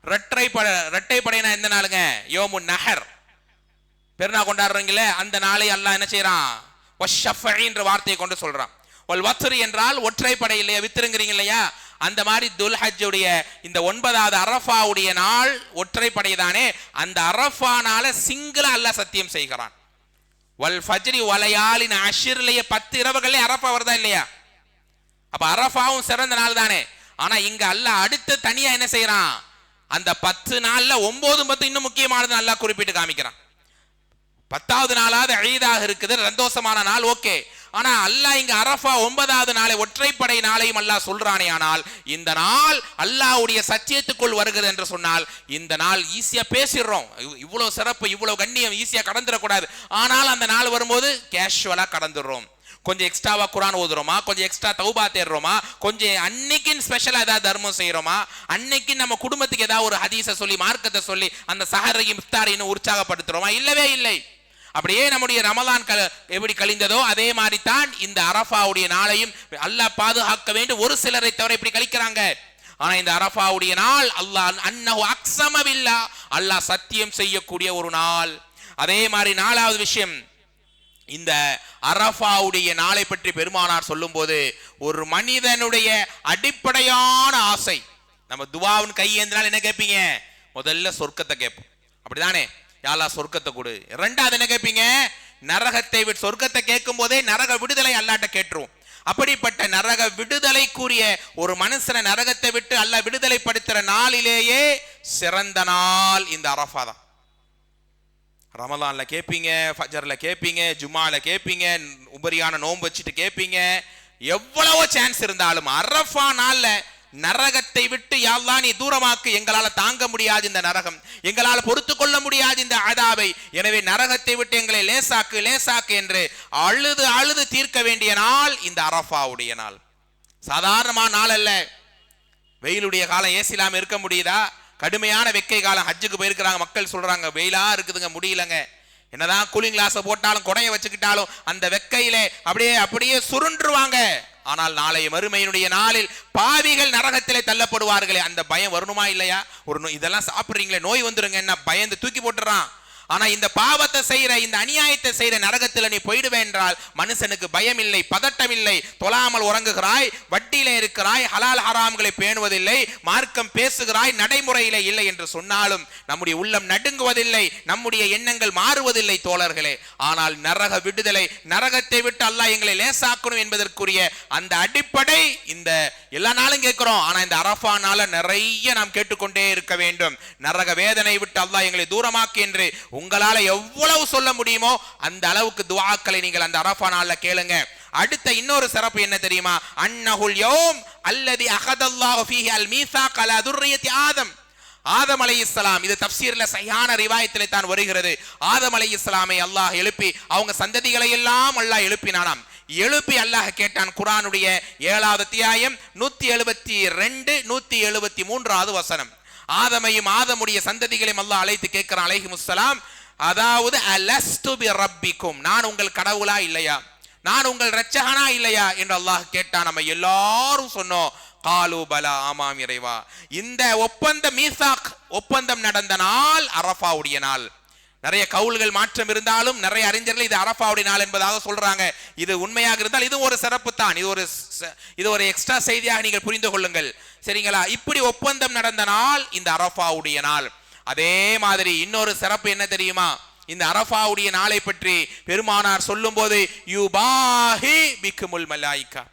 இரட்டை படைனா எந்த நாளுங்க? யோமுன் நஹர், பெருநா கொண்டாடுறீங்களே அந்த நாளை அல்லாஹ் என்ன செய்யறான்? வஷ்ஷஃபஇ என்ற வார்த்தையை கொண்டு சொல்றான். வல் வத்ரி என்றால் ஒற்றை படை இல்லையா, வித்துருங்கிறீங்க இல்லையா, அந்த மாதிரி துல்ஹஜ்ஜுடைய இந்த 9வது அரஃபாவுடைய நாள் ஒற்றை படை தானே. அந்த அரஃபா நாள சிங்கிளா அல்லாஹ் சத்தியம் செய்கிறான். வல் ஃபஜ்ரி வலயாலின் அஷ்ர்லயே 10 இரவுகளே அரஃபா வருதா இல்லையா? அப்ப அரஃபாவும் சிறந்த நாள் தானே. ஆனா இங்க அல்லாஹ் அடுத்து தனியா என்ன செய்யறான்? அந்த 10 நாள்ல 9 10 இன்னும் முக்கியமானது அல்லாஹ் குறிப்பிட்டு காமிக்கிறான். 10வது நாளாவது ஈதாக இருக்குது, சந்தோஷமான நாள், ஓகே. ஆனா அல்லாஹ் இங்க அரஃபா 9வது நாளை ஒற்றைப்படை நாளையும் அல்லாஹ் சொல்றானே. ஆனால் இந்த நாள் அல்லாஹ்வுடைய சத்தியத்துக்குள் வருகிறது என்று சொன்னால் இந்த நாள் ஈஸியா பேசிடுறோம். இவ்வளவு சிறப்பு, இவ்வளவு கண்ணியம் ஈஸியா கடந்துடக்கூடாது. ஆனால் அந்த நாள் வரும்போது கேஷுவலா கடந்துடுறோம். கொஞ்சம் எக்ஸ்ட்ராவா குர்ஆன் ஓதுறோமா, கொஞ்சம் எக்ஸ்ட்ரா தௌபா தேடுறோமா, கொஞ்சம் அன்னைக்கு ஸ்பெஷலா ஏதாவது தர்மம் செய்யறோமா, அன்னைக்கு நம்ம குடும்பத்துக்கு ஏதாவது ஒரு ஹதீஸை சொல்லி, மார்க்கத்தை சொல்லி அந்த சஹரையும் இஃப்தாரையும் உற்சாகப்படுத்துறோமா? இல்லவே இல்லை. அப்படியே நம்முடைய ரமலான் எப்படி கழிந்ததோ அதே மாதிரி தான் இந்த அரஃபாவுடைய நாளையும் அல்லாஹ் பாதுகாக்க வேண்டும். ஒரு சிலரை தவிர இப்படி கழிக்கிறாங்க. ஆனா இந்த அரஃபாவுடைய நாள் அல்லாஹ் அன்னஹு அக்ஸம பில்லாஹ், அல்லாஹ் சத்தியம் செய்யக்கூடிய ஒரு நாள். அதே மாதிரி 4வது விஷயம், இந்த அரஃபாவுடைய நாளை பற்றி பெருமானார் சொல்லும்போது ஒரு மனிதனுடைய அடிப்படையான ஆசை, நம்ம துஆவின் கையேந்தினால் என்ன கேட்பீங்க? முதல்ல சொர்க்கத்தை கேட்போம், அப்படிதானே? யா அல்லாஹ் சொர்க்கத்தை கொடு. 2வது என்ன கேட்பீங்க? நரகத்தை விட்டு. சொர்க்கத்தை கேட்கும் போதே நரக விடுதலை அல்லாஹ்ட்ட கேட்டுரும். அப்படிப்பட்ட நரக விடுதலை கூறிய ஒரு மனுஷனை நரகத்தை விட்டு அல்லாஹ் விடுதலை படுத்துற நாளிலேயே சிறந்த நாள் இந்த அரஃபா தான். ரமலான்ல கேட்பீங்க, ஃபஜ்ர்ல கேட்பீங்க, ஜும்மால கேட்பீங்க, உபரியான நோன்பு வச்சுட்டு கேட்பீங்க. எவ்வளவோ சான்ஸ் இருந்தாலும் அரஃபா நாள்ல நரகத்தை விட்டு யா அல்லாஹ் நீ தூரமாக்கு, எங்களால தாங்க முடியாது இந்த நரகம், எங்களால் பொறுத்து கொள்ள முடியாது இந்த அதாபை, எனவே நரகத்தை விட்டு எங்களை லேசாக்கு லேசாக்கு என்று அழுது அழுது தீர்க்க வேண்டிய நாள் இந்த அரஃபாவுடைய நாள். சாதாரணமான நாள் அல்ல. வெயிலுடைய காலம் ஏசிலாம இருக்க முடியுதா? கடுமையான வெக்கை காலம். ஹஜ்ஜுக்கு போயிருக்கிறாங்க மக்கள், சொல்றாங்க வெயிலா இருக்குதுங்க, முடியலங்க. என்னதான் கூலிங் கிளாஸை போட்டாலும் குடையை வச்சுக்கிட்டாலும் அந்த வெக்கையிலே அப்படியே சுருண்டுருவாங்க. ஆனால் நாளைய மறுமையினுடைய நாளில் பாவிகள் நரகத்திலே தள்ளப்படுவார்களே, அந்த பயம் வரணுமா இல்லையா? இதெல்லாம் சாப்பிடுறீங்களே நோய் வந்துருங்க என்ன பயந்து தூக்கி போட்டுறான். ஆனா இந்த பாவத்தை செய்யற, இந்த அநியாயத்தை செய்யற நரகத்தில் நீ போயிடுவே என்றால் மனுஷனுக்கு பயம் இல்லை, பதட்டம் இல்லை. தொழாமல் உறங்குகிறாய், வட்டியிலே இருக்கிறாய், ஹலால் ஹராம்களை பேணுவதில்லை, மார்க்கம் பேசுகிறாய், நடைமுறையிலே இல்லை என்று சொன்னாலும் நம்முடைய உள்ளம் நடுங்குவதில்லை, நம்முடைய எண்ணங்கள் மாறுவதில்லை தோழர்களே. ஆனால் நரக விடுதலை, நரகத்தை விட்டு அல்லாஹ் எங்களை லேசாக்கணும் என்பதற்குரிய அந்த அடிப்படை இந்த எல்லா நாளும் கேட்கிறோம். ஆனா இந்த அரஃபா நாள நிறைய நாம் கேட்டுக்கொண்டே இருக்க வேண்டும். நரக வேதனை விட்டு அல்லாஹ் எங்களை தூரமாக்கு என்று உங்களால எவ்வளவு சொல்ல முடியுமோ அந்த அளவுக்கு துஆக்களை நீங்கள் அந்த அரஃபா நாள்ல கேளுங்க. அடுத்த இன்னொரு சிறப்பு என்ன தெரியுமா? அன்னஹுல் யௌம் அல்லதி அகதல்லாஹு ஃபீஹி அல் மீசாக் அலா துர்ரியத்தி ஆதம். ஆதம் அலைஹிஸ்ஸலாம், இது தப்சீர்ல சஹீஹான ரிவாயத்திலே தான் வருகிறது. ஆதம் அலைஹிஸ்ஸலாமை அல்லாஹ் எழுப்பி அவங்க சந்ததிகளை எல்லாம் அல்லாஹ் எழுப்பினானாம். எழுப்பி அல்லாஹ் கேட்டான். குர்ஆனுடைய 7வது அத்தியாயம் 172 173வது வசனம். ஆதமையும் ஆதமுடைய சந்ததிகளையும் அல்லாஹ் அழைத்து கேட்கிறான் அலைஹிமுஸ்ஸலாம், அதாவது அலஸ்து பி ரப்பிக்கும், நான் உங்கள் கடவுளா இல்லையா, நான் உங்கள் இரட்சகனா இல்லையா என்று அல்லாஹ் கேட்டான். நம்ம எல்லாரும் சொன்னோம் காலு பலா, ஆமாம் இறைவா. இந்த ஒப்பந்தம் நடந்த நாள் அரஃபாவுடைய நாள். நிறைய கவுல்கள் மாற்றம் இருந்தாலும் நிறைய அறிஞர்கள் இது அரஃபாவுடைய நாள் என்பதாக சொல்றாங்க. இது உண்மையாக இருந்தால் இது ஒரு சிறப்பு தான், இது ஒரு எக்ஸ்ட்ரா செய்தியாக நீங்கள் புரிந்து கொள்ளுங்கள், சரிங்களா? இப்படி ஒப்பந்தம் நடந்த நாள் இந்த அரஃபாவுடைய நாள். அதே மாதிரி இன்னொரு சிறப்பு என்ன தெரியுமா? இந்த அரஃபாவுடைய நாளை பற்றி பெருமானார் சொல்லும் போது யுபாஹி பிக்குமுல் மலாயிகா,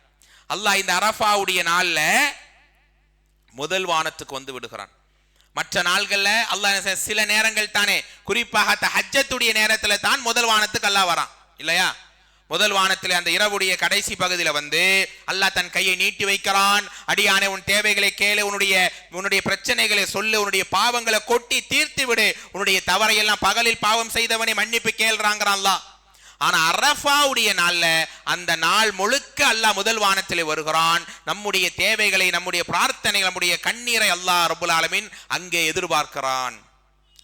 அல்லாஹ் இந்த அரஃபாவுடைய நாள்ல முதல் வானத்துக்கு வந்து விடுகிறான். மற்ற நாள்கள்ல அல்லாஹ் சில நேரங்கள் தானே, குறிப்பாக தஹஜ்ஜத்துடைய நேரத்துல தான் முதல் வானத்துக்கு அல்லாஹ் வரான் இல்லையா? முதல் வானத்தில் அந்த இரவுடைய கடைசி பகுதியில வந்து அல்லாஹ் தன் கையை நீட்டி வைக்கிறான். அடியானே, உன் தேவைகளை கேளு, உன்னுடைய பிரச்சனைகளை சொல்லு, உன்னுடைய பாவங்களை கொட்டி தீர்த்து விடு, உன்னுடைய தவறையெல்லாம் பகலில் பாவம் செய்தவனை மன்னிப்பு கேள்றாங்கிறான் அல்லாஹ். ஆனா அரஃபாவுடைய நாள்ல அந்த நாள் முழுக்க அல்லாஹ் முதல் வானத்திலே வருகிறான். நம்முடைய தேவைகளை, நம்முடைய பிரார்த்தனைகள், நம்முடைய கண்ணீரை அல்லாஹ் ரப்புல் ஆலமீன் அங்கே எதிர்பார்க்கிறான்.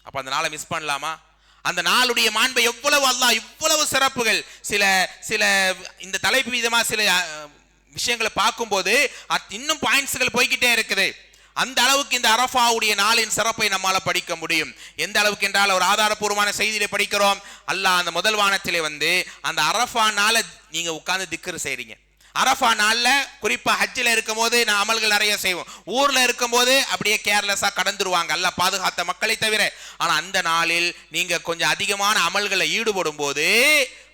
அப்ப அந்த நாளை மிஸ் பண்ணலாமா? அந்த நாளுடைய மாண்பை எவ்வளவு அல்லாஹ், இவ்வளவு சிறப்புகள். சில இந்த தலைப்பு விதமா சில விஷயங்களை பார்க்கும்போது இன்னும் பாயிண்ட்ஸ்கள் போய்கிட்டே இருக்குது. அந்த அளவுக்கு இந்த அரஃபாவுடைய நாளின் சிறப்பை நம்மால படிக்க முடியும். எந்த அளவுக்கு என்றால் ஒரு ஆதாரபூர்வமான செய்தியிலே படிக்கிறோம். அல்லாஹ் அந்த முதல் வானத்திலே வந்து அந்த அரஃபா நாள நீங்க உட்கார்ந்து திக்ர் செய்றீங்க. அரஃபா நாள்ல குறிப்பா ஹஜ்ஜில் இருக்கும் போது நான் அமல்கள் நிறைய செய்வோம். ஊர்ல இருக்கும் போது அப்படியே கேர்லெஸ்ஸா கடந்துருவாங்க, அல்லாஹ் பாதுகாத்த மக்களை தவிர. ஆனா அந்த நாளில் நீங்க கொஞ்சம் அதிகமான அமல்களை ஈடுபடும் போது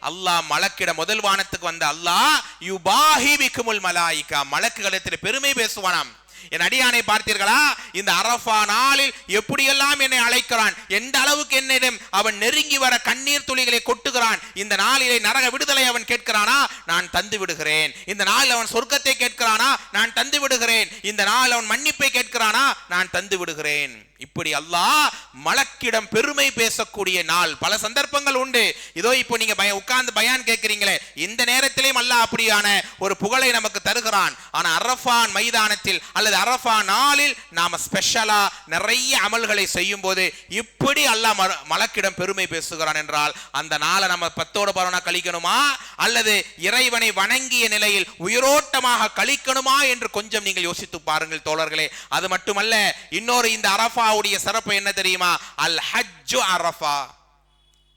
அல்லாஹ் மலக்கிட முதல் வானத்துக்கு வந்த அல்லாஹ் யுபாஹி பிக்குமுல் மலாயிகா, மலக்குகளிடத்தில் பெருமை பேசுவானாம். என் அடியானை பார்த்தீர்களா? இந்த அரஃபா நாளில் எப்படியெல்லாம் என்னை அழைக்கிறான், எந்த அளவுக்கு என்னிடம் அவன் நெருங்கி வர கண்ணீர் துளிகளை கொட்டுகிறான். இந்த நாளிலே நரக விடுதலை அவன் கேட்கிறானா, நான் தந்து விடுகிறேன். இந்த நாளில் அவன் சொர்க்கத்தை கேட்கிறானா, நான் தந்து விடுகிறேன். இந்த நாள் அவன் மன்னிப்பை கேட்கிறானா, நான் தந்து விடுகிறேன். இப்படி அல்லாஹ் மலக்கிடம் பெருமை பேசக்கூடிய நாள் பல சந்தர்ப்பங்கள் உண்டு. இதோ இப்போ நீங்க உட்கார்ந்து பயான் கேட்கிறீங்களே, இந்த நேரத்திலேயும் அல்லாஹ் அப்படியான ஒரு புகழை நமக்கு தருகிறான். ஆனா அரஃபா மைதானத்தில் அல்லது அரஃபா நாளில் நாம ஸ்பெஷலா நிறைய அமல்களை செய்யும் போது இப்படி அல்லாஹ் மலக்கிடம் பெருமை பேசுகிறான் என்றால் அந்த நாளை நம்ம 10 கழிக்கணுமா அல்லது இறைவனை வணங்கிய நிலையில் உயிரோட்டமாக கழிக்கணுமா என்று கொஞ்சம் நீங்கள் யோசித்து பாருங்கள் தோழர்களே. அது மட்டுமல்ல, இன்னொரு இந்த அரஃபாவுடைய சிறப்பு என்ன தெரியுமா? அல் ஹஜ்ஜு அரஃபா.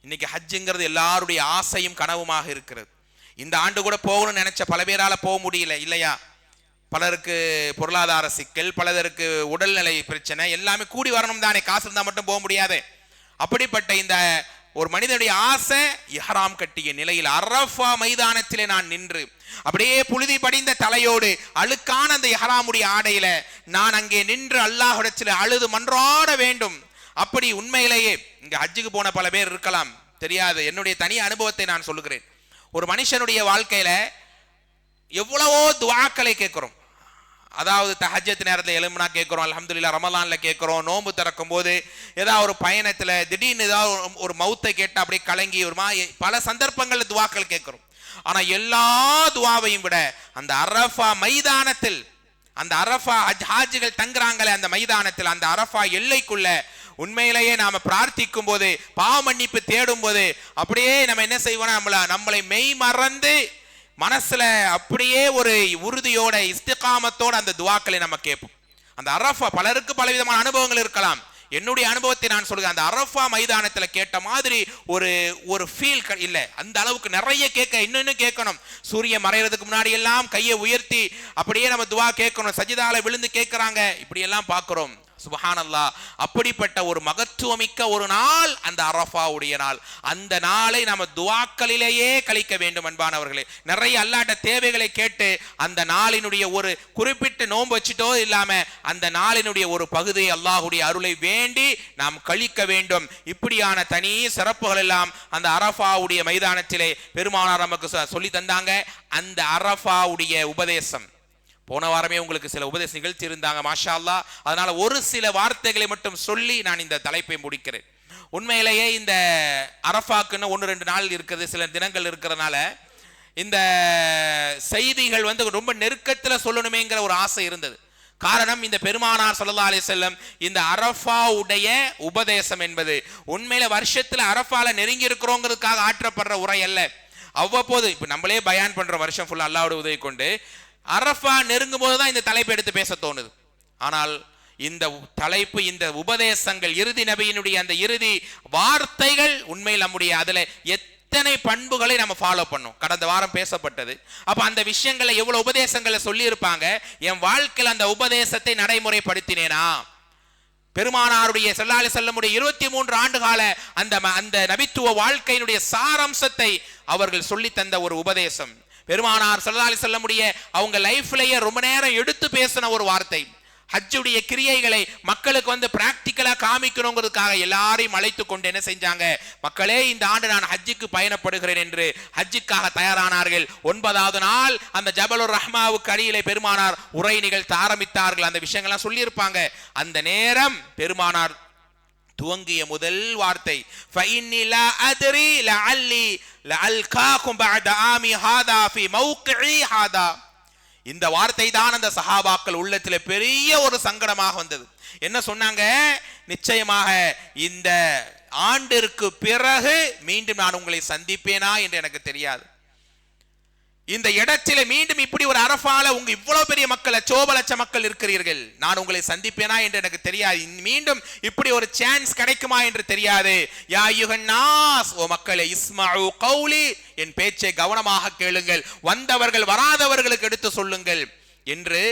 இன்னைக்கு ஹஜ்ஜுங்கிறது எல்லாருடைய ஆசையும் கனவுமாக இருக்கிறது. இந்த ஆண்டு கூட போகணும்னு நினைச்ச பல பேரால போக முடியல இல்லையா? பலருக்கு பொருளாதார சிக்கல், பலருக்கு உடல்நிலை பிரச்சனை, எல்லாமே கூடி வரணும் தானே, காசு இருந்தா மட்டும் போக முடியாது. அப்படிப்பட்ட இந்த ஒரு மனிதனுடைய ஆசை இஹ்ராம் கட்டிய நிலையில் அரஃபா மைதானத்திலே நான் நின்று அப்படியே புழுதி படிந்த தலையோடு அழுக்கான அந்த இஹ்ராமுடைய ஆடையில நான் அங்கே நின்று அல்லாஹ்விடத்தில் அழுது மன்றாட வேண்டும். அப்படி உண்மையிலேயே இங்க ஹஜ்ஜுக்கு போன பல பேர் இருக்கலாம், தெரியாது. என்னுடைய தனி அனுபவத்தை நான் சொல்லுகிறேன். ஒரு மனுஷனுடைய வாழ்க்கையில எவ்வளவோ துஆக்களை கேட்கிறோம். அதாவது தஹஜ்ஜத் நேரத்தில் எழும்புனா கேட்கிறோம், அல்ஹம்துலில்லாஹ் ரமலான்ல கேட்கிறோம், நோன்பு திறக்கும் போது ஏதாவது ஒரு பயணத்துல திடீர்னு ஏதாவது ஒரு மௌத்தை கேட்டு அப்படியே கலங்கி ஒரு பல சந்தர்ப்பங்கள்ல துஆக்கள் கேட்கிறோம். ஆனா எல்லா துஆவையும் விட அந்த அரஃபா மைதானத்தில், அந்த அரஃபா ஹாஜிகள் தங்குறாங்களே அந்த மைதானத்தில், அந்த அரஃபா எல்லைக்குள்ள உண்மையிலேயே நாம பிரார்த்திக்கும் போது, பாவ மன்னிப்பு தேடும் போது அப்படியே நம்ம என்ன செய்வோம்னா நம்மளை மெய் மறந்து மனசுல அப்படியே ஒரு உறுதியோட இஸ்திகாமத்தோட அந்த துஆக்களை நம்ம கேட்போம். அந்த அரஃபா பலருக்கு பலவிதமான அனுபவங்கள் இருக்கலாம். என்னுடைய அனுபவத்தை நான் சொல்கிறேன். அந்த அரஃபா மைதானத்துல கேட்ட மாதிரி ஒரு ஃபீல் இல்ல. அந்த அளவுக்கு நிறைய கேட்க, இன்னும் கேட்கணும். சூரியன் மறைகிறதுக்கு முன்னாடி எல்லாம் கையை உயர்த்தி அப்படியே நம்ம துஆ கேட்கணும். சஜிதால விழுந்து கேட்கிறாங்க, இப்படி எல்லாம் பார்க்கிறோம். சுப்ஹானல்லாஹ். அப்படிப்பட்ட ஒரு மகத்துவமிக்க ஒரு நாள் அந்த அரஃபாவுடைய நாள். அந்த நாளை நாம துஆக்களிலேயே கழிக்க வேண்டும் அன்பானவர்களே. நிறைய அல்லாஹ்ட்ட தேவைகளை கேட்டு அந்த நாளினுடைய ஒரு குறிப்பிட்ட நோன்பு வச்சுட்டோ இல்லாம அந்த நாளினுடைய ஒரு பகுதியை அல்லாஹ்வுடைய அருளை வேண்டி நாம் கழிக்க வேண்டும். இப்படியான தனி சிறப்புகள் எல்லாம் அந்த அரஃபாவுடைய மைதானத்திலே பெருமானார் நமக்கு சொல்லி தந்தாங்க. அந்த அரஃபாவுடைய உபதேசம் போன வாரமே உங்களுக்கு சில உபதேச நிகழ்ச்சி இருந்தாங்க மாஷா அல்லாஹ். அதனால ஒரு சில வார்த்தைகளை மட்டும் சொல்லி நான் இந்த தலைப்பை முடிக்கிறேன். உண்மையிலேயே இந்த அரஃபாக்குன்னு 1-2 நாள் இருக்கிறது, சில தினங்கள் இருக்கிறதுனால இந்த செய்திகள் ரொம்ப நெருக்கத்தில் சொல்லணுமேங்கிற ஒரு ஆசை இருந்தது. காரணம், இந்த பெருமானார் ஸல்லல்லாஹு அலைஹி வஸல்லம் இந்த அரஃபாவுடைய உபதேசம் என்பது உண்மையில வருஷத்துல அரஃபால நெருங்கி இருக்கிறோங்கிறதுக்காக ஆற்றப்படுற உரை அல்ல. அவ்வப்போது இப்ப நம்மளே பயான் பண்ற வருஷம் ஃபுல்லா அல்லாஹ்வுடைய உதவி கொண்டு அரஃபா நெருங்கும் போதுதான் இந்த தலைப்பை எடுத்து பேச தோணுது. ஆனால் இந்த தலைப்பு, இந்த உபதேசங்கள், இறுதி நபியினுடைய அந்த இறுதி வார்த்தைகள் உண்மையில் நம்முடைய அதுல எத்தனை பண்புகளை நம்ம ஃபாலோ பண்ணோம். கடந்த வாரம் பேசப்பட்டது. அப்ப அந்த விஷயங்களை எவ்வளவு உபதேசங்களை சொல்லி இருப்பாங்க. என் வாழ்க்கையில் அந்த உபதேசத்தை நடைமுறைப்படுத்தினேனா? பெருமானாருடைய ஸல்லல்லாஹு அலைஹி வஸல்லமுடைய 23 ஆண்டு கால அந்த நபித்துவ வாழ்க்கையினுடைய சாராம்சத்தை அவர்கள் சொல்லி தந்த ஒரு உபதேசம். பெருமானார் ஸல்லல்லாஹு அலைஹி வஸல்லமுடைய அவங்க லைஃப்லயே ரொம்ப நேரம் எடுத்து பேசின ஒரு வார்த்தை. ஹஜ்ஜுடைய கிரியைகளை மக்களுக்கு பிராக்டிக்கலா காமிக்கணுங்கிறதுக்காக எல்லாரையும் அழைத்து கொண்டு என்ன செஞ்சாங்க, மக்களே இந்த ஆண்டு நான் ஹஜ்ஜுக்கு பயணப்படுகிறேன் என்று ஹஜ்ஜுக்காக தயாரானார்கள். 9வது நாள் அந்த ஜபலுர் ரஹ்மாவுக்கு அடியிலே பெருமானார் உரை நிகழ்த்த ஆரம்பித்தார்கள். அந்த விஷயங்கள்லாம் சொல்லியிருப்பாங்க. அந்த நேரம் பெருமானார் துவங்கிய முதல் வார்த்தை ஃபஇன்னி லா அத்ரி லஅல்லி லஅல்காகும் பஅத ஆமி ஹாதா ஃபி மௌகிஇ ஹாதா. இந்த வார்த்தை தான் அந்த சஹாபாக்கள் உள்ளத்தில் பெரிய ஒரு சங்கடமாக வந்தது. என்ன சொன்னாங்க? நிச்சயமாக இந்த ஆண்டிற்கு பிறகு மீண்டும் நான் உங்களை சந்திப்பேனா என்று எனக்கு தெரியாது. இந்த இடத்திலே மீண்டும் இப்படி ஒரு அரஃபால உங்க இவ்வளவு பெரிய மக்கள், லட்ச மக்கள் இருக்கிறீர்கள், நான் உங்களை சந்திப்பேனா என்று எனக்கு தெரியாது. மீண்டும் இப்படி ஒரு சான்ஸ் கிடைக்குமா என்று தெரியாது. யா அய்யுஹன் நாஸ், ஓ மக்களே, இஸ்மஉ கௌலி, என் பேச்சை கவனமாக கேளுங்கள், வந்தவர்கள் வராதவர்களுக்கு எடுத்து சொல்லுங்கள் என்று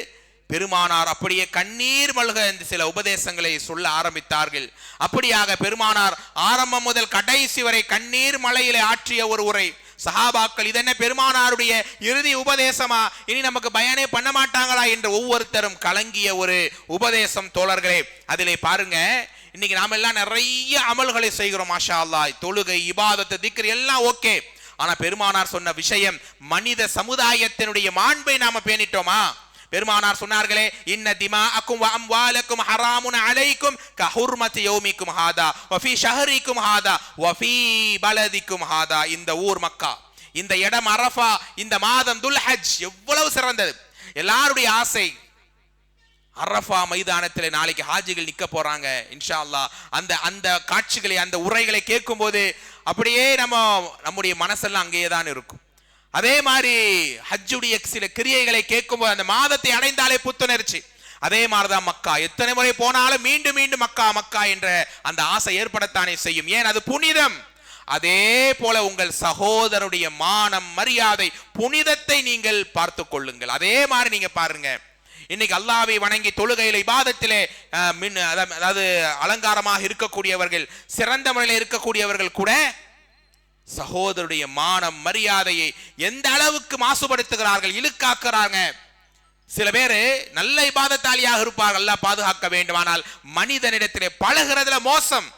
பெருமானார் அப்படியே கண்ணீர் மல்க சில உபதேசங்களை சொல்ல ஆரம்பித்தார்கள். அப்படியாக பெருமானார் ஆரம்பம் முதல் கடைசி வரை கண்ணீர் மலையிலே ஆற்றிய ஒரு உரை. சஹாபாக்கள் இதென்ன பெருமானாருடைய இறுதி உபதேசமா, இனி நமக்கு பயானே பண்ண மாட்டாங்களா என்று ஒவ்வொருத்தரும் கலங்கிய ஒரு உபதேசம் தோழர்களே. அதிலே பாருங்க, இன்னைக்கு நாம எல்லாம் நிறைய அமல்களை செய்கிறோம் மாஷா அல்லாஹ், தொழுகை, இபாதத்து, திக்ர் எல்லாம் ஓகே. ஆனா பெருமானார் சொன்ன விஷயம், மனித சமுதாயத்தினுடைய மாண்பை நாம பேணிட்டோமா? பெருமானார் சொன்னார்களே, இன்ன திமாஅக்கும் வ அம்வாலக்கும் ஹராமுன் அலைக்கும் கஹுர்மதி யௌமிக்கும் ஹாதா வ ஃபீ ஷஹரிக்கும் ஹாதா வ ஃபீ பலதிக்கும் ஹாதா. இந்த ஊர் மக்கா, இந்த இடம் அரஃபா, இந்த மாதம் துல்ஹஜ் எவ்வளவு சிறந்தது. எல்லாருடைய ஆசை அரஃபா மைதானத்தில் நாளைக்கு ஹாஜிகள் நிக்க போறாங்க இன்ஷா அல்லாஹ். அந்த காட்சிகளை, அந்த உரைகளை கேட்கும் போது அப்படியே நம்முடைய மனசெல்லாம் அங்கேயே தான் இருக்கும். அதே மாதிரி ஹஜ்ஜுடைய சில கிரியைகளை கேட்கும்போது அந்த மாதத்தை அடைந்தாலே புத்துணர்ச்சி. அதே மாதிரிதான் மக்கா, எத்தனை முறை போனாலும் மீண்டும் மீண்டும் மக்கா மக்கா என்ற அந்த ஆசை ஏற்படத்தானே செய்யும். ஏன்? அது புனிதம். அதே போல உங்கள் சகோதரருடைய மானம், மரியாதை, புனிதத்தை நீங்கள் பார்த்து கொள்ளுங்கள். அதே மாதிரி நீங்க பாருங்க, இன்னைக்கு அல்லாஹ்வை வணங்கி தொழுகையில இபாதத்திலே அதாவது அலங்காரமாக இருக்கக்கூடியவர்கள், சிறந்த முறையில் இருக்கக்கூடியவர்கள் கூட சகோதரருடைய மானம், மரியாதையை எந்த அளவுக்கு மாசுபடுத்துகிறார்கள், இழுக்காக்குறாங்க. சில பேரு நல்ல இபாதத்தாலியாக இருப்பார்கள், அல்லாஹ் பாதுகாக்க வேண்டும். ஆனால் மனிதனிடத்திலே பழகிறதுல மோசம்.